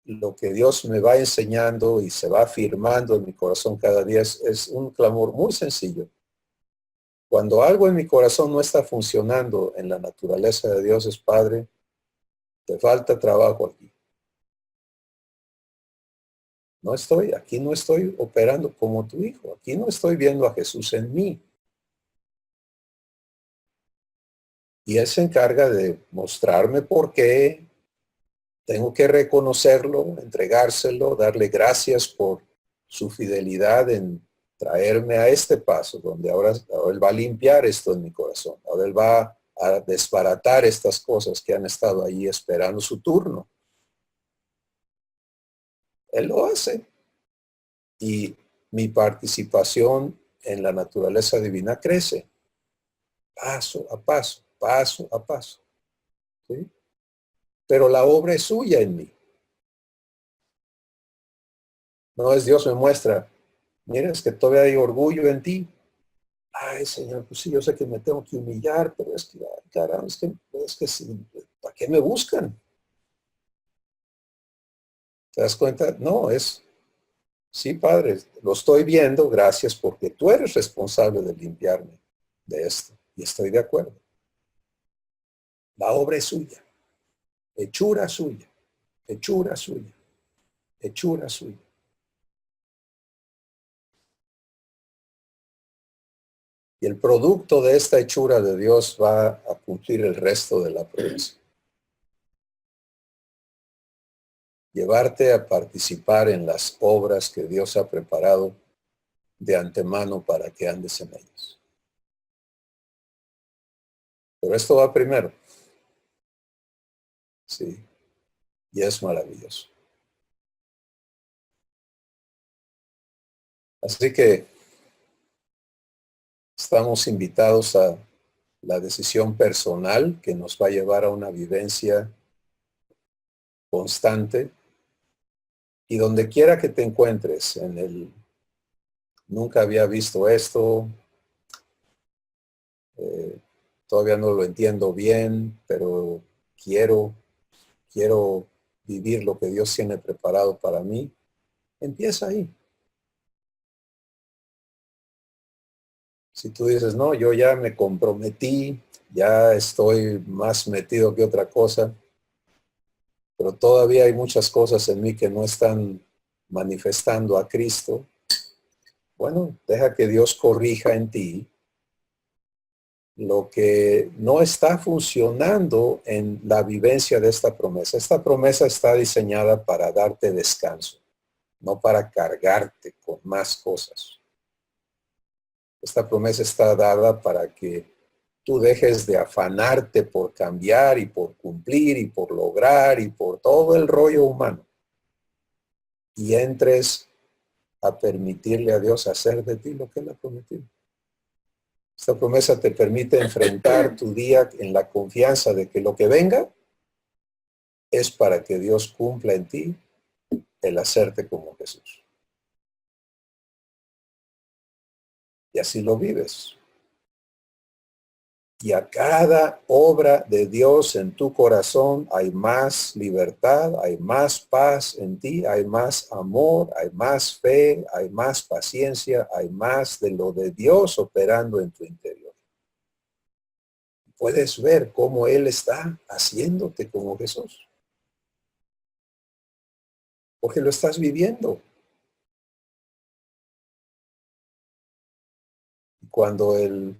lo que Dios me va enseñando y se va afirmando en mi corazón cada día es un clamor muy sencillo. Cuando algo en mi corazón no está funcionando en la naturaleza de Dios, es Padre, te falta trabajo aquí. Aquí no estoy operando como tu hijo. Aquí no estoy viendo a Jesús en mí. Y Él se encarga de mostrarme por qué. Tengo que reconocerlo, entregárselo, darle gracias por su fidelidad en traerme a este paso, donde ahora Él va a limpiar esto en mi corazón. Ahora Él va a desbaratar estas cosas que han estado ahí esperando su turno. Él lo hace. Y mi participación en la naturaleza divina crece, paso a paso, paso a paso. ¿Sí? Pero la obra es suya en mí. No es Dios me muestra, mira, es que todavía hay orgullo en ti. Ay, Señor, pues sí, yo sé que me tengo que humillar, pero es que, ay, caramba, es que sí, ¿para qué me buscan? ¿Te das cuenta? No, sí, Padre, lo estoy viendo, gracias, porque tú eres responsable de limpiarme de esto. Y estoy de acuerdo. La obra es suya, hechura suya, hechura suya, hechura suya. Y el producto de esta hechura de Dios va a cumplir el resto de la promesa. Llevarte a participar en las obras que Dios ha preparado de antemano para que andes en ellas. Pero esto va primero. Sí. Y es maravilloso. Así que estamos invitados a la decisión personal que nos va a llevar a una vivencia constante y donde quiera que te encuentres nunca había visto esto, todavía no lo entiendo bien, pero quiero vivir lo que Dios tiene preparado para mí. Empieza ahí. Si tú dices, no, yo ya me comprometí, ya estoy más metido que otra cosa, pero todavía hay muchas cosas en mí que no están manifestando a Cristo, bueno, deja que Dios corrija en ti lo que no está funcionando en la vivencia de esta promesa. Esta promesa está diseñada para darte descanso, no para cargarte con más cosas. Esta promesa está dada para que tú dejes de afanarte por cambiar y por cumplir y por lograr y por todo el rollo humano y entres a permitirle a Dios hacer de ti lo que Él ha prometido. Esta promesa te permite enfrentar tu día en la confianza de que lo que venga es para que Dios cumpla en ti el hacerte como Jesús. Y así lo vives. Y a cada obra de Dios en tu corazón hay más libertad, hay más paz en ti, hay más amor, hay más fe, hay más paciencia, hay más de lo de Dios operando en tu interior. Puedes ver cómo Él está haciéndote como Jesús. Porque lo estás viviendo. cuando el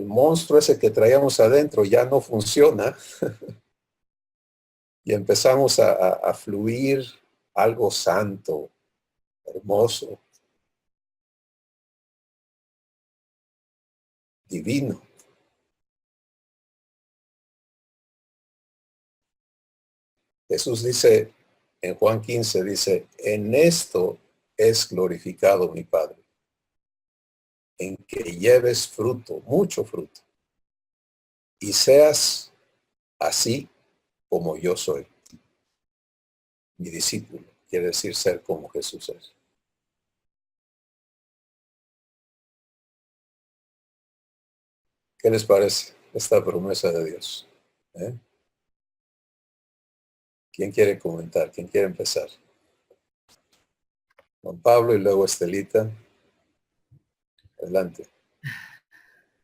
monstruo ese que traíamos adentro ya no funciona y empezamos a fluir algo santo, hermoso, divino. Jesús dice en Juan 15, dice, en esto es glorificado mi Padre, en que lleves fruto, mucho fruto, y seas así como yo soy. Mi discípulo quiere decir ser como Jesús es. ¿Qué les parece esta promesa de Dios? ¿Quién quiere comentar? ¿Quién quiere empezar? Juan Pablo y luego Estelita. Adelante.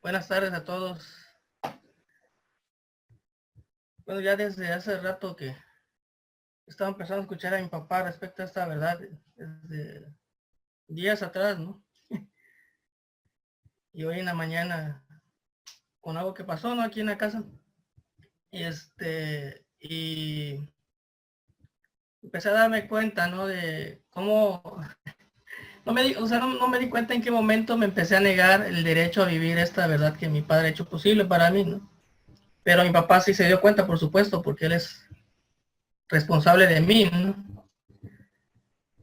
Buenas tardes a todos. Bueno, ya desde hace rato que estaba empezando a escuchar a mi papá respecto a esta verdad, desde días atrás, ¿no? Y hoy en la mañana, con algo que pasó, ¿no? Aquí en la casa. Y empecé a darme cuenta, ¿no? De cómo, no me di cuenta en qué momento me empecé a negar el derecho a vivir esta verdad que mi padre ha hecho posible para mí, ¿no? Pero mi papá sí se dio cuenta, por supuesto, porque él es responsable de mí, ¿no?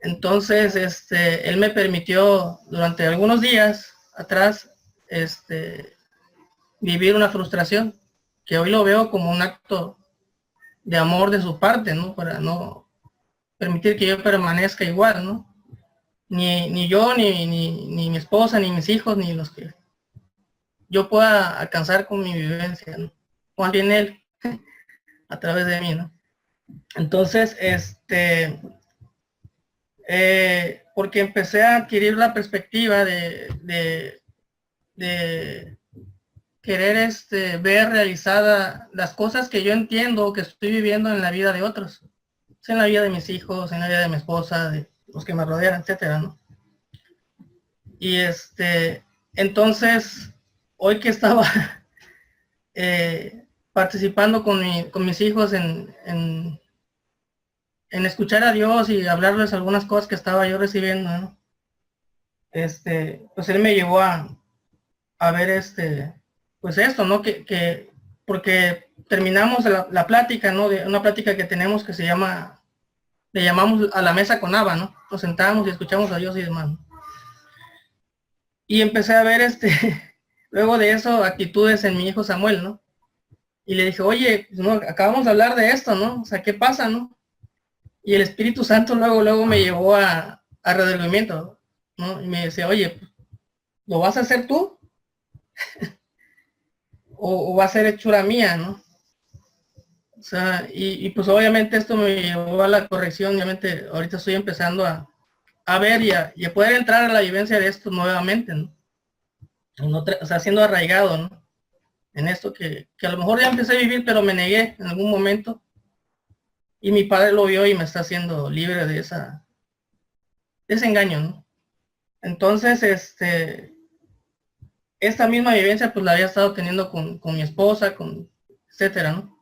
Entonces, él me permitió durante algunos días atrás, vivir una frustración, que hoy lo veo como un acto de amor de su parte, ¿no? Para no permitir que yo permanezca igual, ¿no? Ni yo, ni mi esposa, ni mis hijos, ni los que yo pueda alcanzar con mi vivencia, ¿no? Más bien él, a través de mí, ¿no? Entonces, porque empecé a adquirir la perspectiva de querer ver realizada las cosas que yo entiendo o que estoy viviendo en la vida de otros, en la vida de mis hijos, en la vida de mi esposa, de los que me rodean, etcétera, ¿no? Y entonces, hoy que estaba participando con mis hijos en escuchar a Dios y hablarles algunas cosas que estaba yo recibiendo, ¿no? Pues él me llevó a ver pues esto, ¿no? Porque terminamos la plática, ¿no? De una plática que tenemos que le llamamos a la mesa con Abba, ¿no? Nos sentamos y escuchamos a Dios y demás, ¿no? Y empecé a ver luego de eso, actitudes en mi hijo Samuel, ¿no? Y le dije, oye, pues, no, acabamos de hablar de esto, ¿no? O sea, ¿qué pasa, no? Y el Espíritu Santo luego me llevó a redescubrimiento, ¿no? Y me decía, oye, ¿lo vas a hacer tú? o va a ser hechura mía, ¿no? O sea, y pues obviamente esto me llevó a la corrección. Obviamente ahorita estoy empezando a ver y a poder entrar a la vivencia de esto nuevamente, ¿no? O sea, siendo arraigado, ¿no? En esto que a lo mejor ya empecé a vivir, pero me negué en algún momento. Y mi padre lo vio y me está haciendo libre de ese engaño, ¿no? Entonces, esta misma vivencia pues la había estado teniendo con mi esposa, etcétera, ¿no?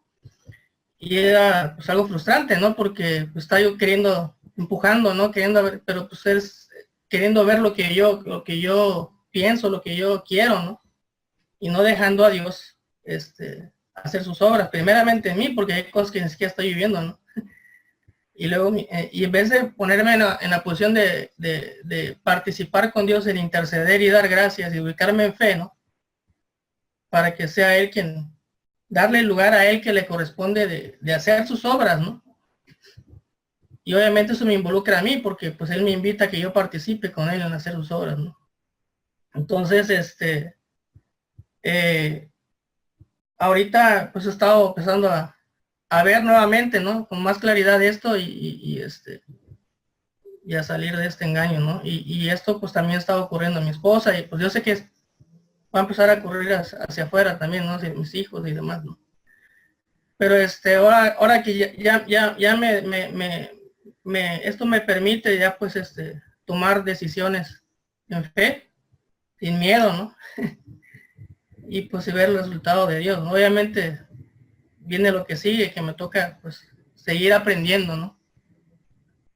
Y era pues algo frustrante, ¿no? Porque pues estaba yo empujando, ¿no? Queriendo ver, pero pues es queriendo ver lo que yo pienso, lo que yo quiero, ¿no? Y no dejando a Dios hacer sus obras, primeramente en mí, porque hay cosas que ni siquiera estoy viviendo, ¿no? Y luego, y en vez de ponerme en la posición de participar con Dios, en interceder y dar gracias y ubicarme en fe, ¿no? Para que sea Él darle el lugar a Él que le corresponde de hacer sus obras, ¿no? Y obviamente eso me involucra a mí, porque pues Él me invita a que yo participe con Él en hacer sus obras, ¿no? Entonces, ahorita pues he estado empezando a ver nuevamente, ¿no? Con más claridad esto y a salir de este engaño, ¿no? Y esto pues también está ocurriendo a mi esposa y pues yo sé que va a empezar a correr hacia afuera también, ¿no? Hacia mis hijos y demás, ¿no? Pero ahora que ya esto me permite ya pues tomar decisiones en fe, sin miedo, ¿no? Y pues y ver el resultado de Dios, ¿no? Obviamente viene lo que sigue, que me toca pues seguir aprendiendo, ¿no?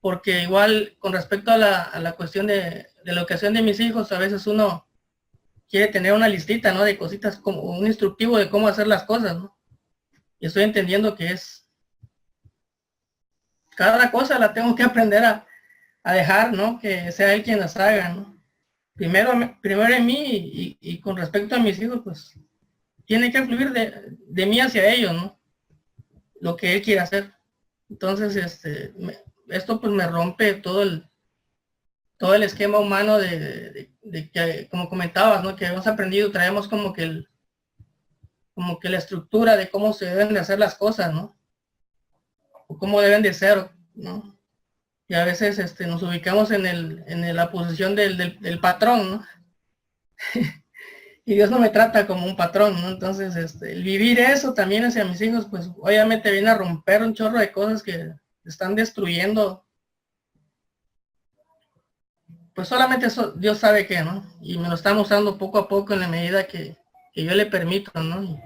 Porque igual con respecto a la cuestión de la educación de mis hijos, a veces uno quiere tener una listita, ¿no? De cositas, como un instructivo de cómo hacer las cosas, ¿no? Y estoy entendiendo que es, cada cosa la tengo que aprender a dejar, ¿no? Que sea él quien las haga, ¿no? Primero en mí y con respecto a mis hijos, pues tiene que fluir de mí hacia ellos, ¿no? Lo que él quiere hacer. Entonces, esto pues me rompe todo el esquema humano de que, como comentabas, ¿no? Que hemos aprendido, traemos como que la estructura de cómo se deben de hacer las cosas, ¿no? O cómo deben de ser, ¿no? Y a veces nos ubicamos en la posición del patrón, ¿no? Y Dios no me trata como un patrón, ¿no? Entonces, el vivir eso también hacia mis hijos, pues obviamente viene a romper un chorro de cosas que están destruyendo. Pues solamente eso, Dios sabe qué, ¿no? Y me lo está mostrando poco a poco en la medida que yo le permito, ¿no?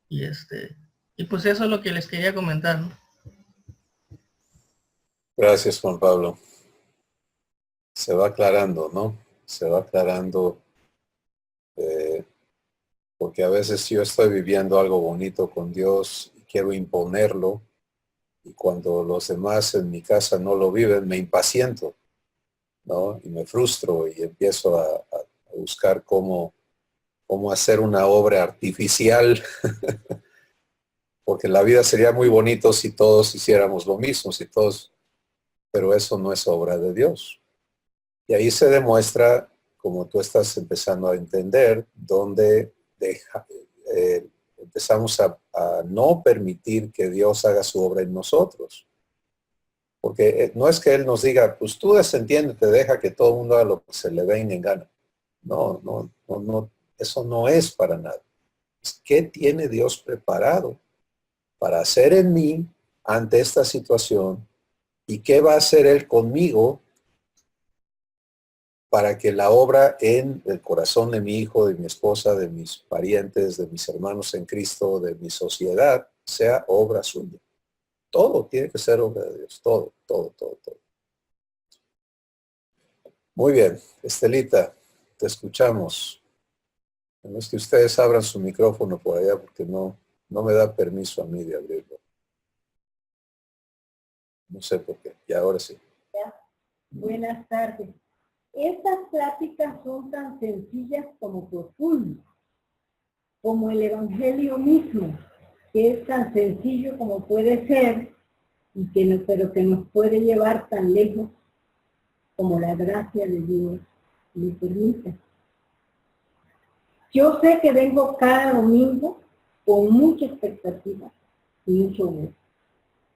Y pues eso es lo que les quería comentar, ¿no? Gracias, Juan Pablo. Se va aclarando, ¿no? Se va aclarando, porque a veces yo estoy viviendo algo bonito con Dios y quiero imponerlo, y cuando los demás en mi casa no lo viven, me impaciento, ¿no? Y me frustro y empiezo a buscar cómo hacer una obra artificial, porque la vida sería muy bonito si todos hiciéramos lo mismo, pero eso no es obra de Dios. Y ahí se demuestra, como tú estás empezando a entender, donde empezamos a no permitir que Dios haga su obra en nosotros. Porque no es que Él nos diga, pues tú desentiéndete, deja que todo el mundo haga lo que se le venga en gana. No, eso no es para nada. ¿Qué tiene Dios preparado para hacer en mí ante esta situación? ¿Y qué va a hacer Él conmigo para que la obra en el corazón de mi hijo, de mi esposa, de mis parientes, de mis hermanos en Cristo, de mi sociedad, sea obra suya? Todo tiene que ser obra de Dios, todo, todo, todo, todo. Muy bien, Estelita, te escuchamos. No es que ustedes abran su micrófono por allá porque no me da permiso a mí de abrirlo. No sé por qué. Y ahora sí. Buenas tardes. Estas pláticas son tan sencillas como profundas, como el Evangelio mismo, que es tan sencillo como puede ser, y pero que nos puede llevar tan lejos como la gracia de Dios me permite. Yo sé que vengo cada domingo con mucha expectativa y mucho gusto.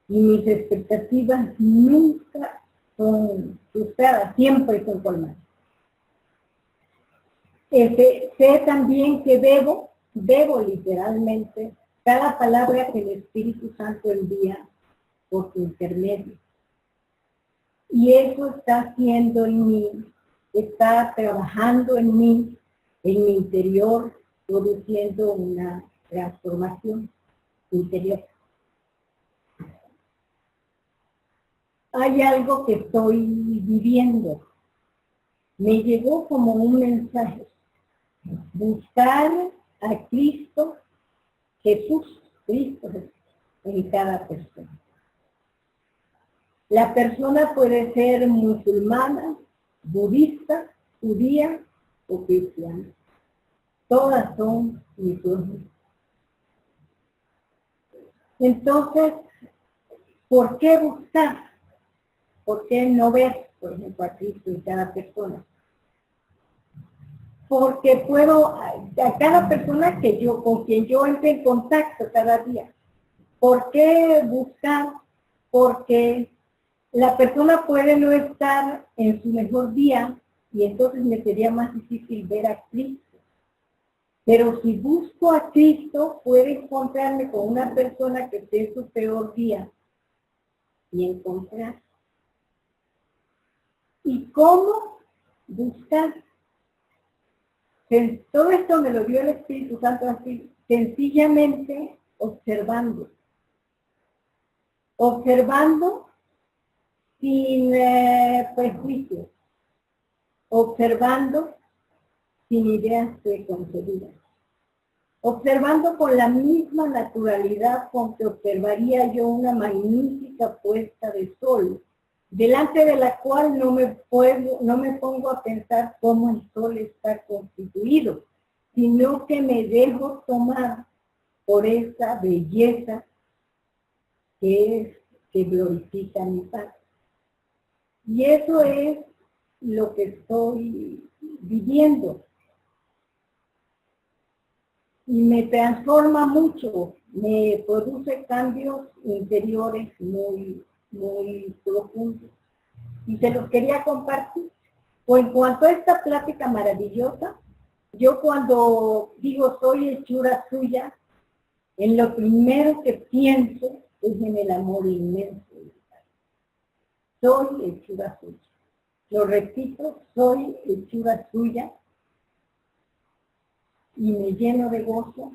Y mis expectativas nunca son frustradas, siempre son colmadas. Sé también que debo literalmente cada palabra que el Espíritu Santo envía por su intermedio. Y eso está haciendo en mí, está trabajando en mí, en mi interior, produciendo una transformación interior. Hay algo que estoy viviendo. Me llegó como un mensaje. Buscar a Cristo, Jesús, Cristo en cada persona. La persona puede ser musulmana, budista, judía o cristiana. Todas son misiónicas. Entonces, ¿por qué buscar? ¿Por qué no ver, por ejemplo, a Cristo en cada persona? Porque puedo, a cada persona con quien yo entre en contacto cada día. ¿Por qué buscar? Porque la persona puede no estar en su mejor día y entonces me sería más difícil ver a Cristo. Pero si busco a Cristo, puede encontrarme con una persona que esté en su peor día y encontrar. ¿Y cómo buscar? todo esto me lo dio el Espíritu Santo así, sencillamente observando. Observando sin prejuicios. Observando sin ideas preconcebidas. Observando con la misma naturalidad con que observaría yo una magnífica puesta de sol, delante de la cual no me pongo a pensar cómo el sol está constituido, sino que me dejo tomar por esa belleza que glorifica mi Padre. Y eso es lo que estoy viviendo. Y me transforma mucho, me produce cambios interiores muy, muy profundos. Y se los quería compartir. O en cuanto a esta plática maravillosa, yo cuando digo soy hechura suya, en lo primero que pienso es en el amor inmenso. Soy hechura suya. Lo repito, soy hechura suya. Y me lleno de gozo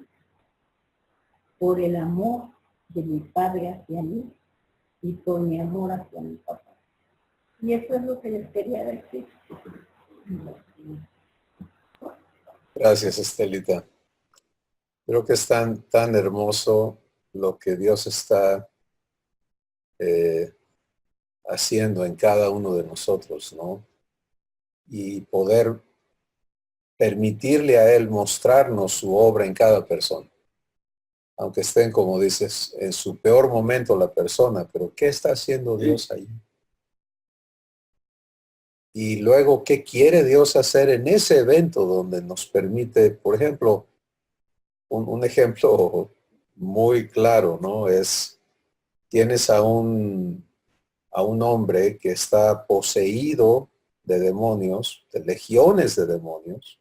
por el amor de mi Padre hacia mí y por mi amor hacia mi papá. Y eso es lo que les quería decir. Gracias, Estelita. Creo que es tan hermoso lo que Dios está haciendo en cada uno de nosotros, ¿no? Y poder permitirle a Él mostrarnos su obra en cada persona. Aunque estén, como dices, en su peor momento la persona, pero ¿qué está haciendo Dios ahí? Y luego, ¿qué quiere Dios hacer en ese evento donde nos permite, por ejemplo, un ejemplo muy claro, ¿no? Tienes a un hombre que está poseído de demonios, de legiones de demonios,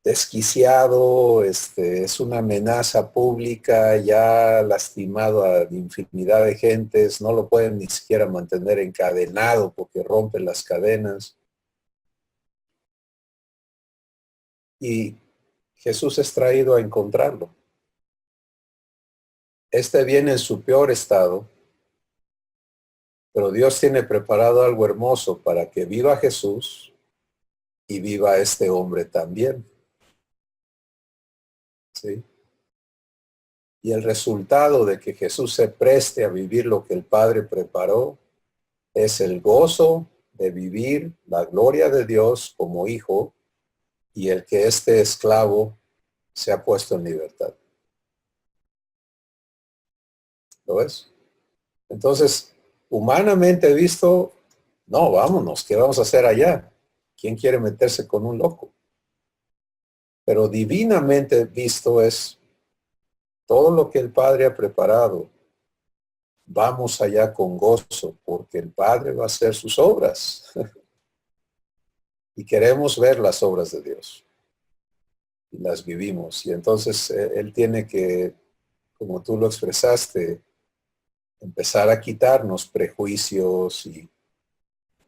desquiciado, es una amenaza pública, ya lastimado a infinidad de gentes, no lo pueden ni siquiera mantener encadenado porque rompe las cadenas. Y Jesús es traído a encontrarlo. Viene en su peor estado, pero Dios tiene preparado algo hermoso para que viva Jesús y viva este hombre también. ¿Sí? Y el resultado de que Jesús se preste a vivir lo que el Padre preparó es el gozo de vivir la gloria de Dios como hijo y el que este esclavo se ha puesto en libertad. ¿Lo ves? Entonces, humanamente visto, no, vámonos, ¿qué vamos a hacer allá? ¿Quién quiere meterse con un loco? Pero divinamente visto es todo lo que el Padre ha preparado. Vamos allá con gozo, porque el Padre va a hacer sus obras. Y queremos ver las obras de Dios. Y las vivimos. Y entonces Él tiene que, como tú lo expresaste, empezar a quitarnos prejuicios y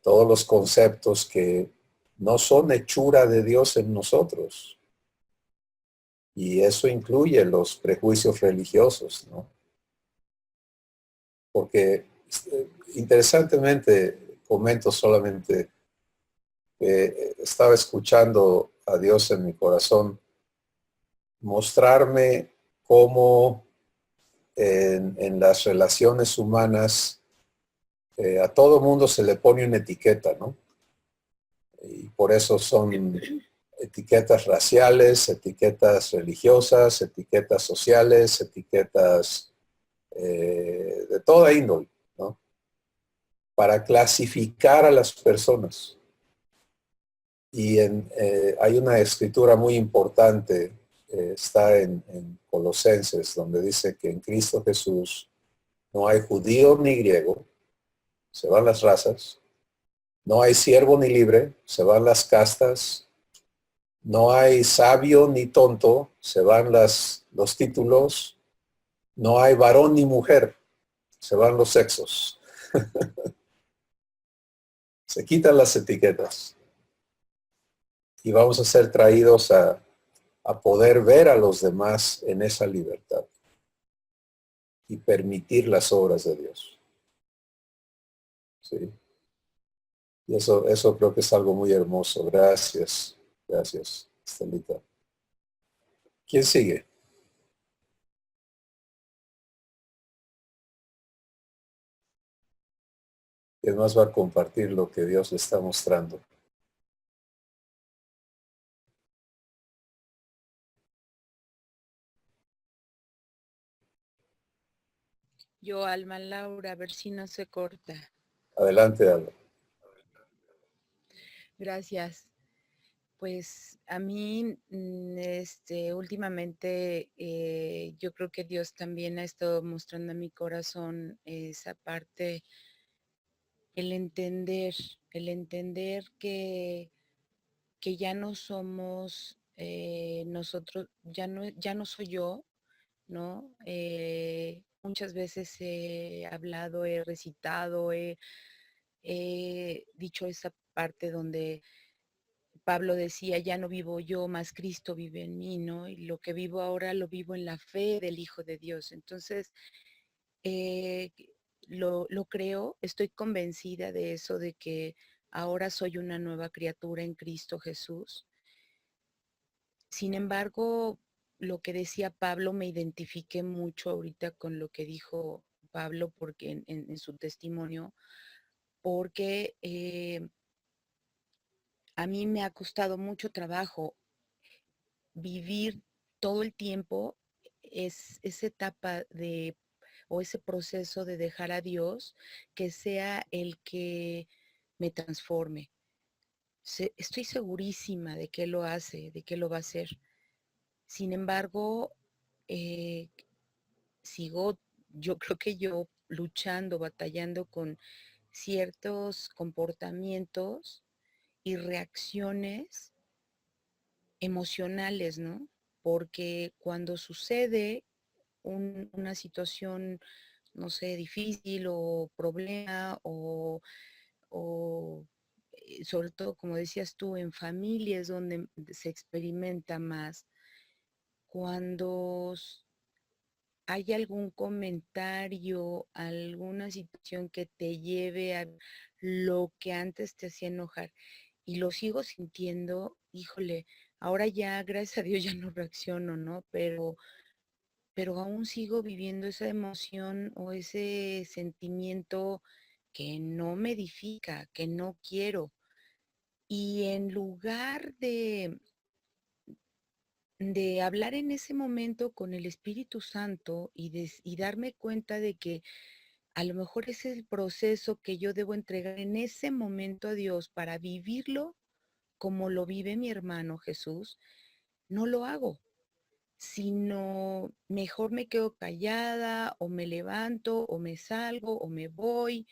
todos los conceptos que no son hechura de Dios en nosotros. Y eso incluye los prejuicios religiosos, ¿no? Porque interesantemente, comento solamente que estaba escuchando a Dios en mi corazón mostrarme cómo en las relaciones humanas a todo mundo se le pone una etiqueta, ¿no? Y por eso son etiquetas raciales, etiquetas religiosas, etiquetas sociales, etiquetas de toda índole, ¿no? Para clasificar a las personas. Y hay una escritura muy importante, está en Colosenses, donde dice que en Cristo Jesús no hay judío ni griego, se van las razas, no hay siervo ni libre, se van las castas, no hay sabio ni tonto, se van los títulos, no hay varón ni mujer, se van los sexos. Se quitan las etiquetas. Y vamos a ser traídos a poder ver a los demás en esa libertad y permitir las obras de Dios. Sí. Y eso creo que es algo muy hermoso. Gracias. Gracias, Estelita. ¿Quién sigue? ¿Quién más va a compartir lo que Dios le está mostrando? Yo, Alma Laura, a ver si no se corta. Adelante, Alba. Gracias. Pues a mí, últimamente, yo creo que Dios también ha estado mostrando a mi corazón esa parte, el entender que ya no somos nosotros, ya no soy yo, ¿no? Muchas veces he hablado, he recitado, he dicho esa parte donde Pablo decía, ya no vivo yo, más Cristo vive en mí, ¿no? Y lo que vivo ahora lo vivo en la fe del Hijo de Dios. Entonces, eh, lo creo, estoy convencida de eso, de que ahora soy una nueva criatura en Cristo Jesús. Sin embargo, lo que decía Pablo, me identifiqué mucho ahorita con lo que dijo Pablo porque en su testimonio, porque a mí me ha costado mucho trabajo vivir todo el tiempo esa etapa o ese proceso de dejar a Dios que sea el que me transforme. Estoy segurísima de que lo hace, de que lo va a hacer. Sin embargo, eh, sigo, yo creo que yo luchando, batallando con ciertos comportamientos y reacciones emocionales, ¿no? Porque cuando sucede una situación, no sé, difícil o problema o sobre todo, como decías tú, en familias donde se experimenta más, cuando hay algún comentario, alguna situación que te lleve a lo que antes te hacía enojar y lo sigo sintiendo, híjole, ahora ya, gracias a Dios, ya no reacciono, ¿no? Pero aún sigo viviendo esa emoción o ese sentimiento que no me edifica, que no quiero. Y en lugar de hablar en ese momento con el Espíritu Santo y darme cuenta de que a lo mejor ese es el proceso que yo debo entregar en ese momento a Dios para vivirlo como lo vive mi hermano Jesús, no lo hago, sino mejor me quedo callada o me levanto o me salgo o me voy.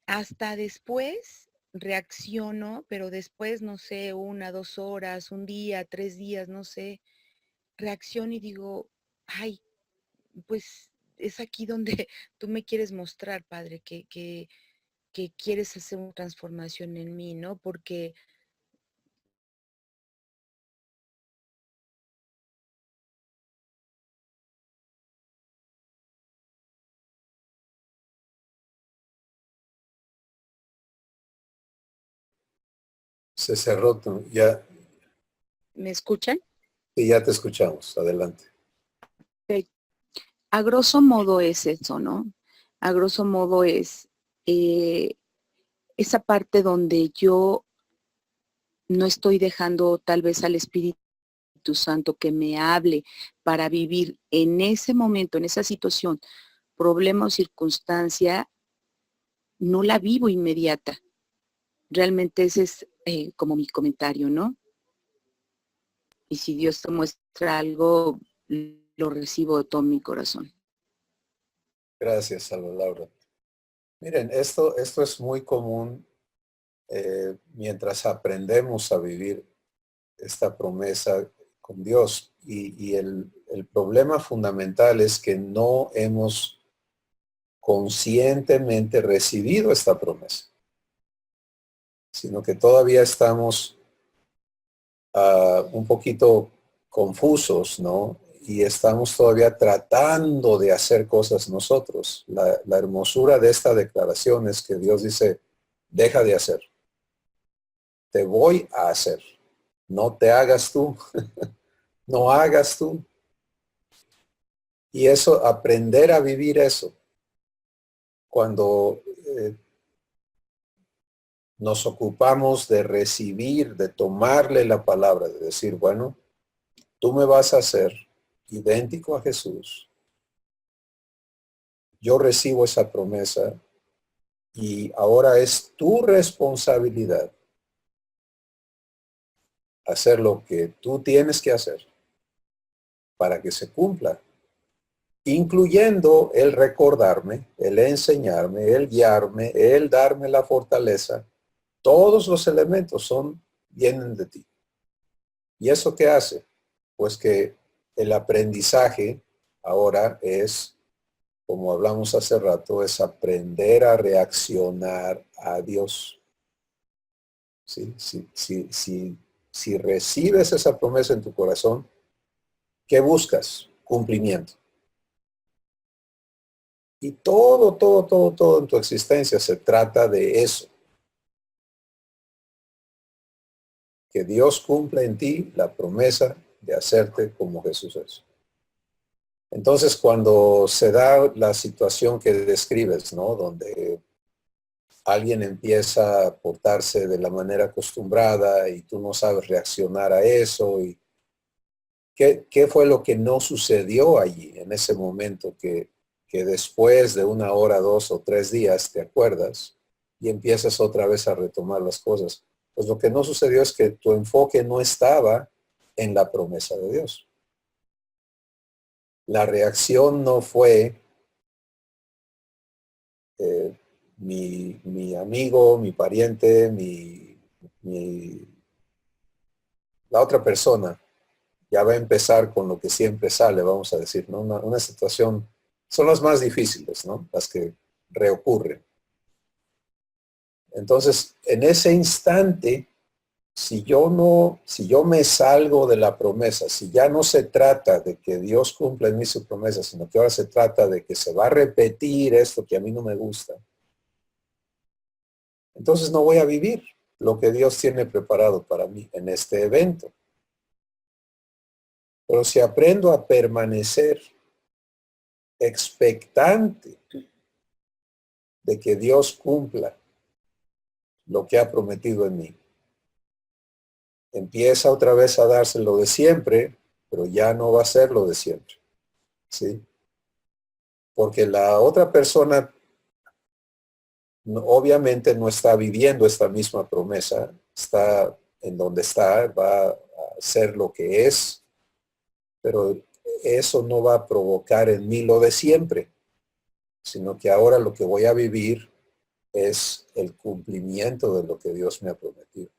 Hasta después reacciono, pero después, no sé, 1, 2 horas, un día, 3 días, no sé, reacciono y digo, ay, pues es aquí donde tú me quieres mostrar, Padre, que quieres hacer una transformación en mí, ¿no? Porque Se cerró. Ya, ¿me escuchan? y ya te escuchamos. Adelante. Ok. A grosso modo es eso, ¿no? A grosso modo es eh, esa parte donde yo no estoy dejando tal vez al Espíritu Santo que me hable para vivir en ese momento, en esa situación, problema o circunstancia, no la vivo inmediata. Realmente ese es como mi comentario, ¿no? Y si Dios te muestra algo, lo recibo de todo mi corazón. Gracias, Salva Laura. Miren, esto es muy común mientras aprendemos a vivir esta promesa con Dios. Y el problema fundamental es que no hemos conscientemente recibido esta promesa, sino que todavía estamos un poquito confusos, ¿no? Y estamos todavía tratando de hacer cosas nosotros. La hermosura de esta declaración es que Dios dice, deja de hacer. Te voy a hacer. No te hagas tú. No hagas tú. Y eso, aprender a vivir eso. Cuando nos ocupamos de recibir, de tomarle la palabra, de decir, bueno, tú me vas a hacer idéntico a Jesús. Yo recibo esa promesa y ahora es tu responsabilidad hacer lo que tú tienes que hacer para que se cumpla, incluyendo el recordarme, el enseñarme, el guiarme, el darme la fortaleza. Todos los elementos vienen de ti. ¿Y eso qué hace? Pues que el aprendizaje ahora es, como hablamos hace rato, es aprender a reaccionar a Dios. ¿Sí? Si recibes esa promesa en tu corazón, ¿qué buscas? Cumplimiento. Y todo en tu existencia se trata de eso. Que Dios cumpla en ti la promesa de hacerte como Jesús es. Entonces, cuando se da la situación que describes, ¿no? Donde alguien empieza a portarse de la manera acostumbrada y tú no sabes reaccionar a eso. Y ¿qué fue lo que no sucedió allí en ese momento que después de 1 hora, 2 o 3 días te acuerdas y empiezas otra vez a retomar las cosas? Pues lo que no sucedió es que tu enfoque no estaba en la promesa de Dios. La reacción no fue mi amigo, mi pariente, la otra persona ya va a empezar con lo que siempre sale, vamos a decir, ¿no? Una situación, son las más difíciles, ¿no? Las que reocurren. Entonces, en ese instante, si yo me salgo de la promesa, si ya no se trata de que Dios cumpla en mí su promesa, sino que ahora se trata de que se va a repetir esto que a mí no me gusta, entonces no voy a vivir lo que Dios tiene preparado para mí en este evento. Pero si aprendo a permanecer expectante de que Dios cumpla lo que ha prometido en mí, empieza otra vez a darse lo de siempre, pero ya no va a ser lo de siempre. ¿Sí? Porque la otra persona obviamente no está viviendo esta misma promesa, está en donde está, va a ser lo que es, pero eso no va a provocar en mí lo de siempre, sino que ahora lo que voy a vivir es el cumplimiento de lo que Dios me ha prometido.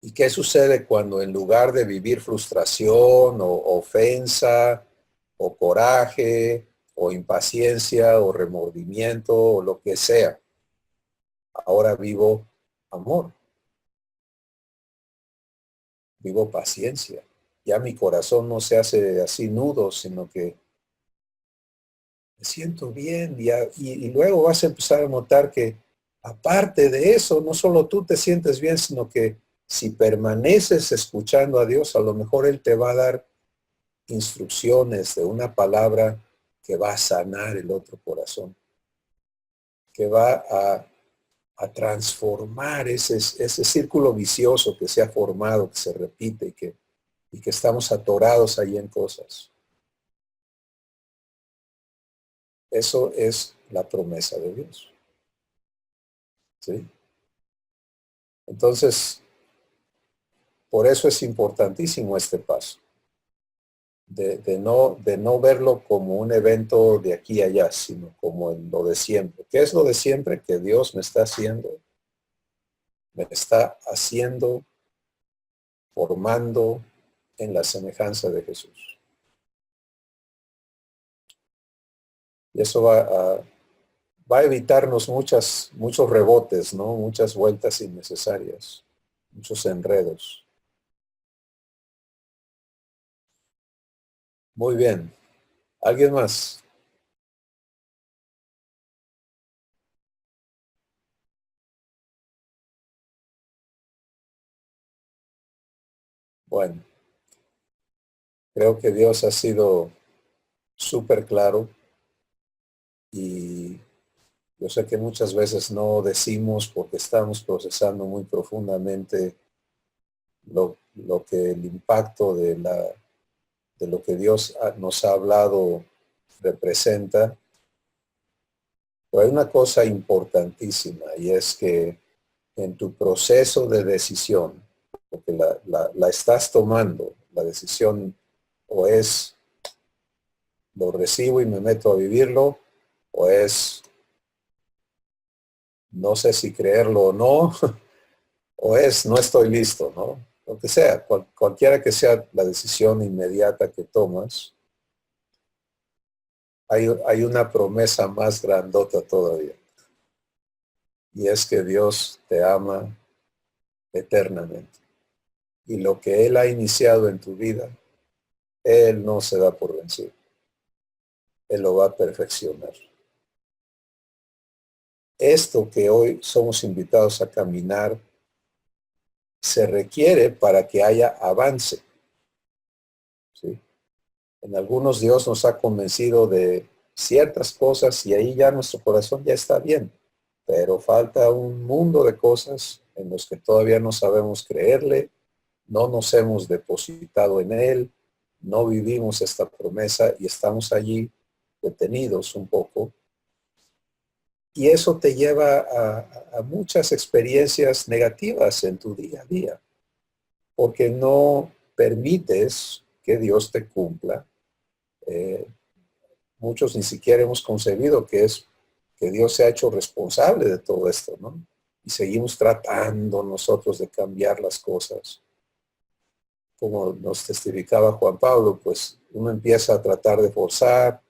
¿Y qué sucede cuando en lugar de vivir frustración o ofensa o coraje o impaciencia o remordimiento o lo que sea, ahora vivo amor? Vivo paciencia. Ya mi corazón no se hace así nudo, sino que me siento bien y luego vas a empezar a notar que aparte de eso, no solo tú te sientes bien, sino que si permaneces escuchando a Dios, a lo mejor Él te va a dar instrucciones de una palabra que va a sanar el otro corazón, que va a transformar ese círculo vicioso que se ha formado, que se repite y que estamos atorados ahí en cosas. Eso es la promesa de Dios. ¿Sí? Entonces, por eso es importantísimo este paso. De no verlo como un evento de aquí a allá, sino como en lo de siempre. ¿Qué es lo de siempre? Que Dios me está haciendo, formando en la semejanza de Jesús. Y eso va a evitarnos muchos rebotes, ¿no? Muchas vueltas innecesarias, muchos enredos. Muy bien. ¿Alguien más? Bueno, creo que Dios ha sido súper claro y yo sé que muchas veces no decimos porque estamos procesando muy profundamente lo que el impacto de lo que Dios nos ha hablado representa. Pero hay una cosa importantísima y es que en tu proceso de decisión, porque la estás tomando, la decisión o es lo recibo y me meto a vivirlo, o es no sé si creerlo o no, o es no estoy listo, ¿no? Lo que sea, cualquiera que sea la decisión inmediata que tomas, hay una promesa más grandota todavía. Y es que Dios te ama eternamente. Y lo que Él ha iniciado en tu vida, Él no se da por vencido. Él lo va a perfeccionar. Esto que hoy somos invitados a caminar se requiere para que haya avance. ¿Sí? En algunos Dios nos ha convencido de ciertas cosas y ahí ya nuestro corazón ya está bien, pero falta un mundo de cosas en los que todavía no sabemos creerle, no nos hemos depositado en Él, no vivimos esta promesa y estamos allí detenidos un poco. Y eso te lleva a muchas experiencias negativas en tu día a día, porque no permites que Dios te cumpla. Muchos ni siquiera hemos concebido que Dios se ha hecho responsable de todo esto, ¿no? Y seguimos tratando nosotros de cambiar las cosas. Como nos testificaba Juan Pablo, pues uno empieza a tratar de forzar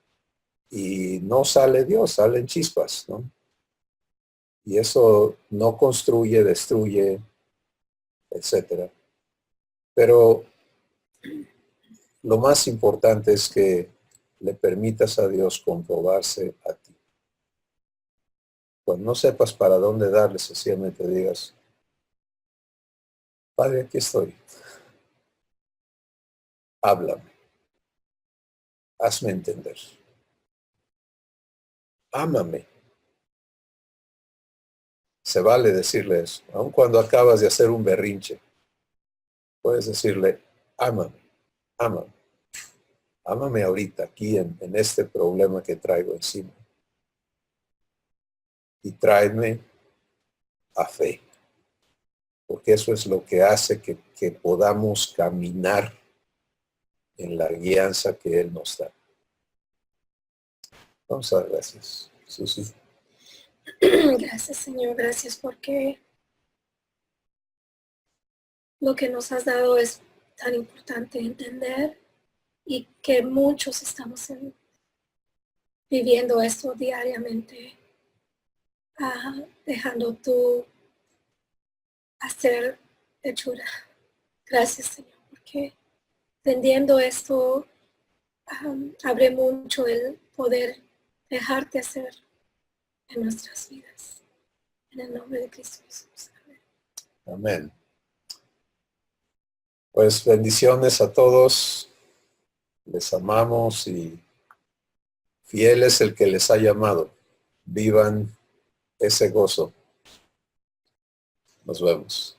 y no sale Dios, salen chispas, ¿no? Y eso no construye, destruye, etcétera. Pero lo más importante es que le permitas a Dios comprobarse a ti. Cuando no sepas para dónde darle, sencillamente digas, Padre, aquí estoy. Háblame. Hazme entender. Ámame. Se vale decirle eso. Aun cuando acabas de hacer un berrinche, puedes decirle, ámame, ámame. Ámame ahorita, aquí en este problema que traigo encima. Y tráeme a fe. Porque eso es lo que hace que podamos caminar en la guianza que Él nos da. Vamos a dar gracias. Susi. Gracias, Señor. Gracias porque lo que nos has dado es tan importante entender y que muchos estamos viviendo esto diariamente, dejando tú hacer hechura. Gracias, Señor, porque entendiendo esto, abre mucho el poder dejarte hacer en nuestras vidas. En el nombre de Cristo Jesús. Amén. Amén. Pues bendiciones a todos. Les amamos y fiel es el que les ha llamado. Vivan ese gozo. Nos vemos.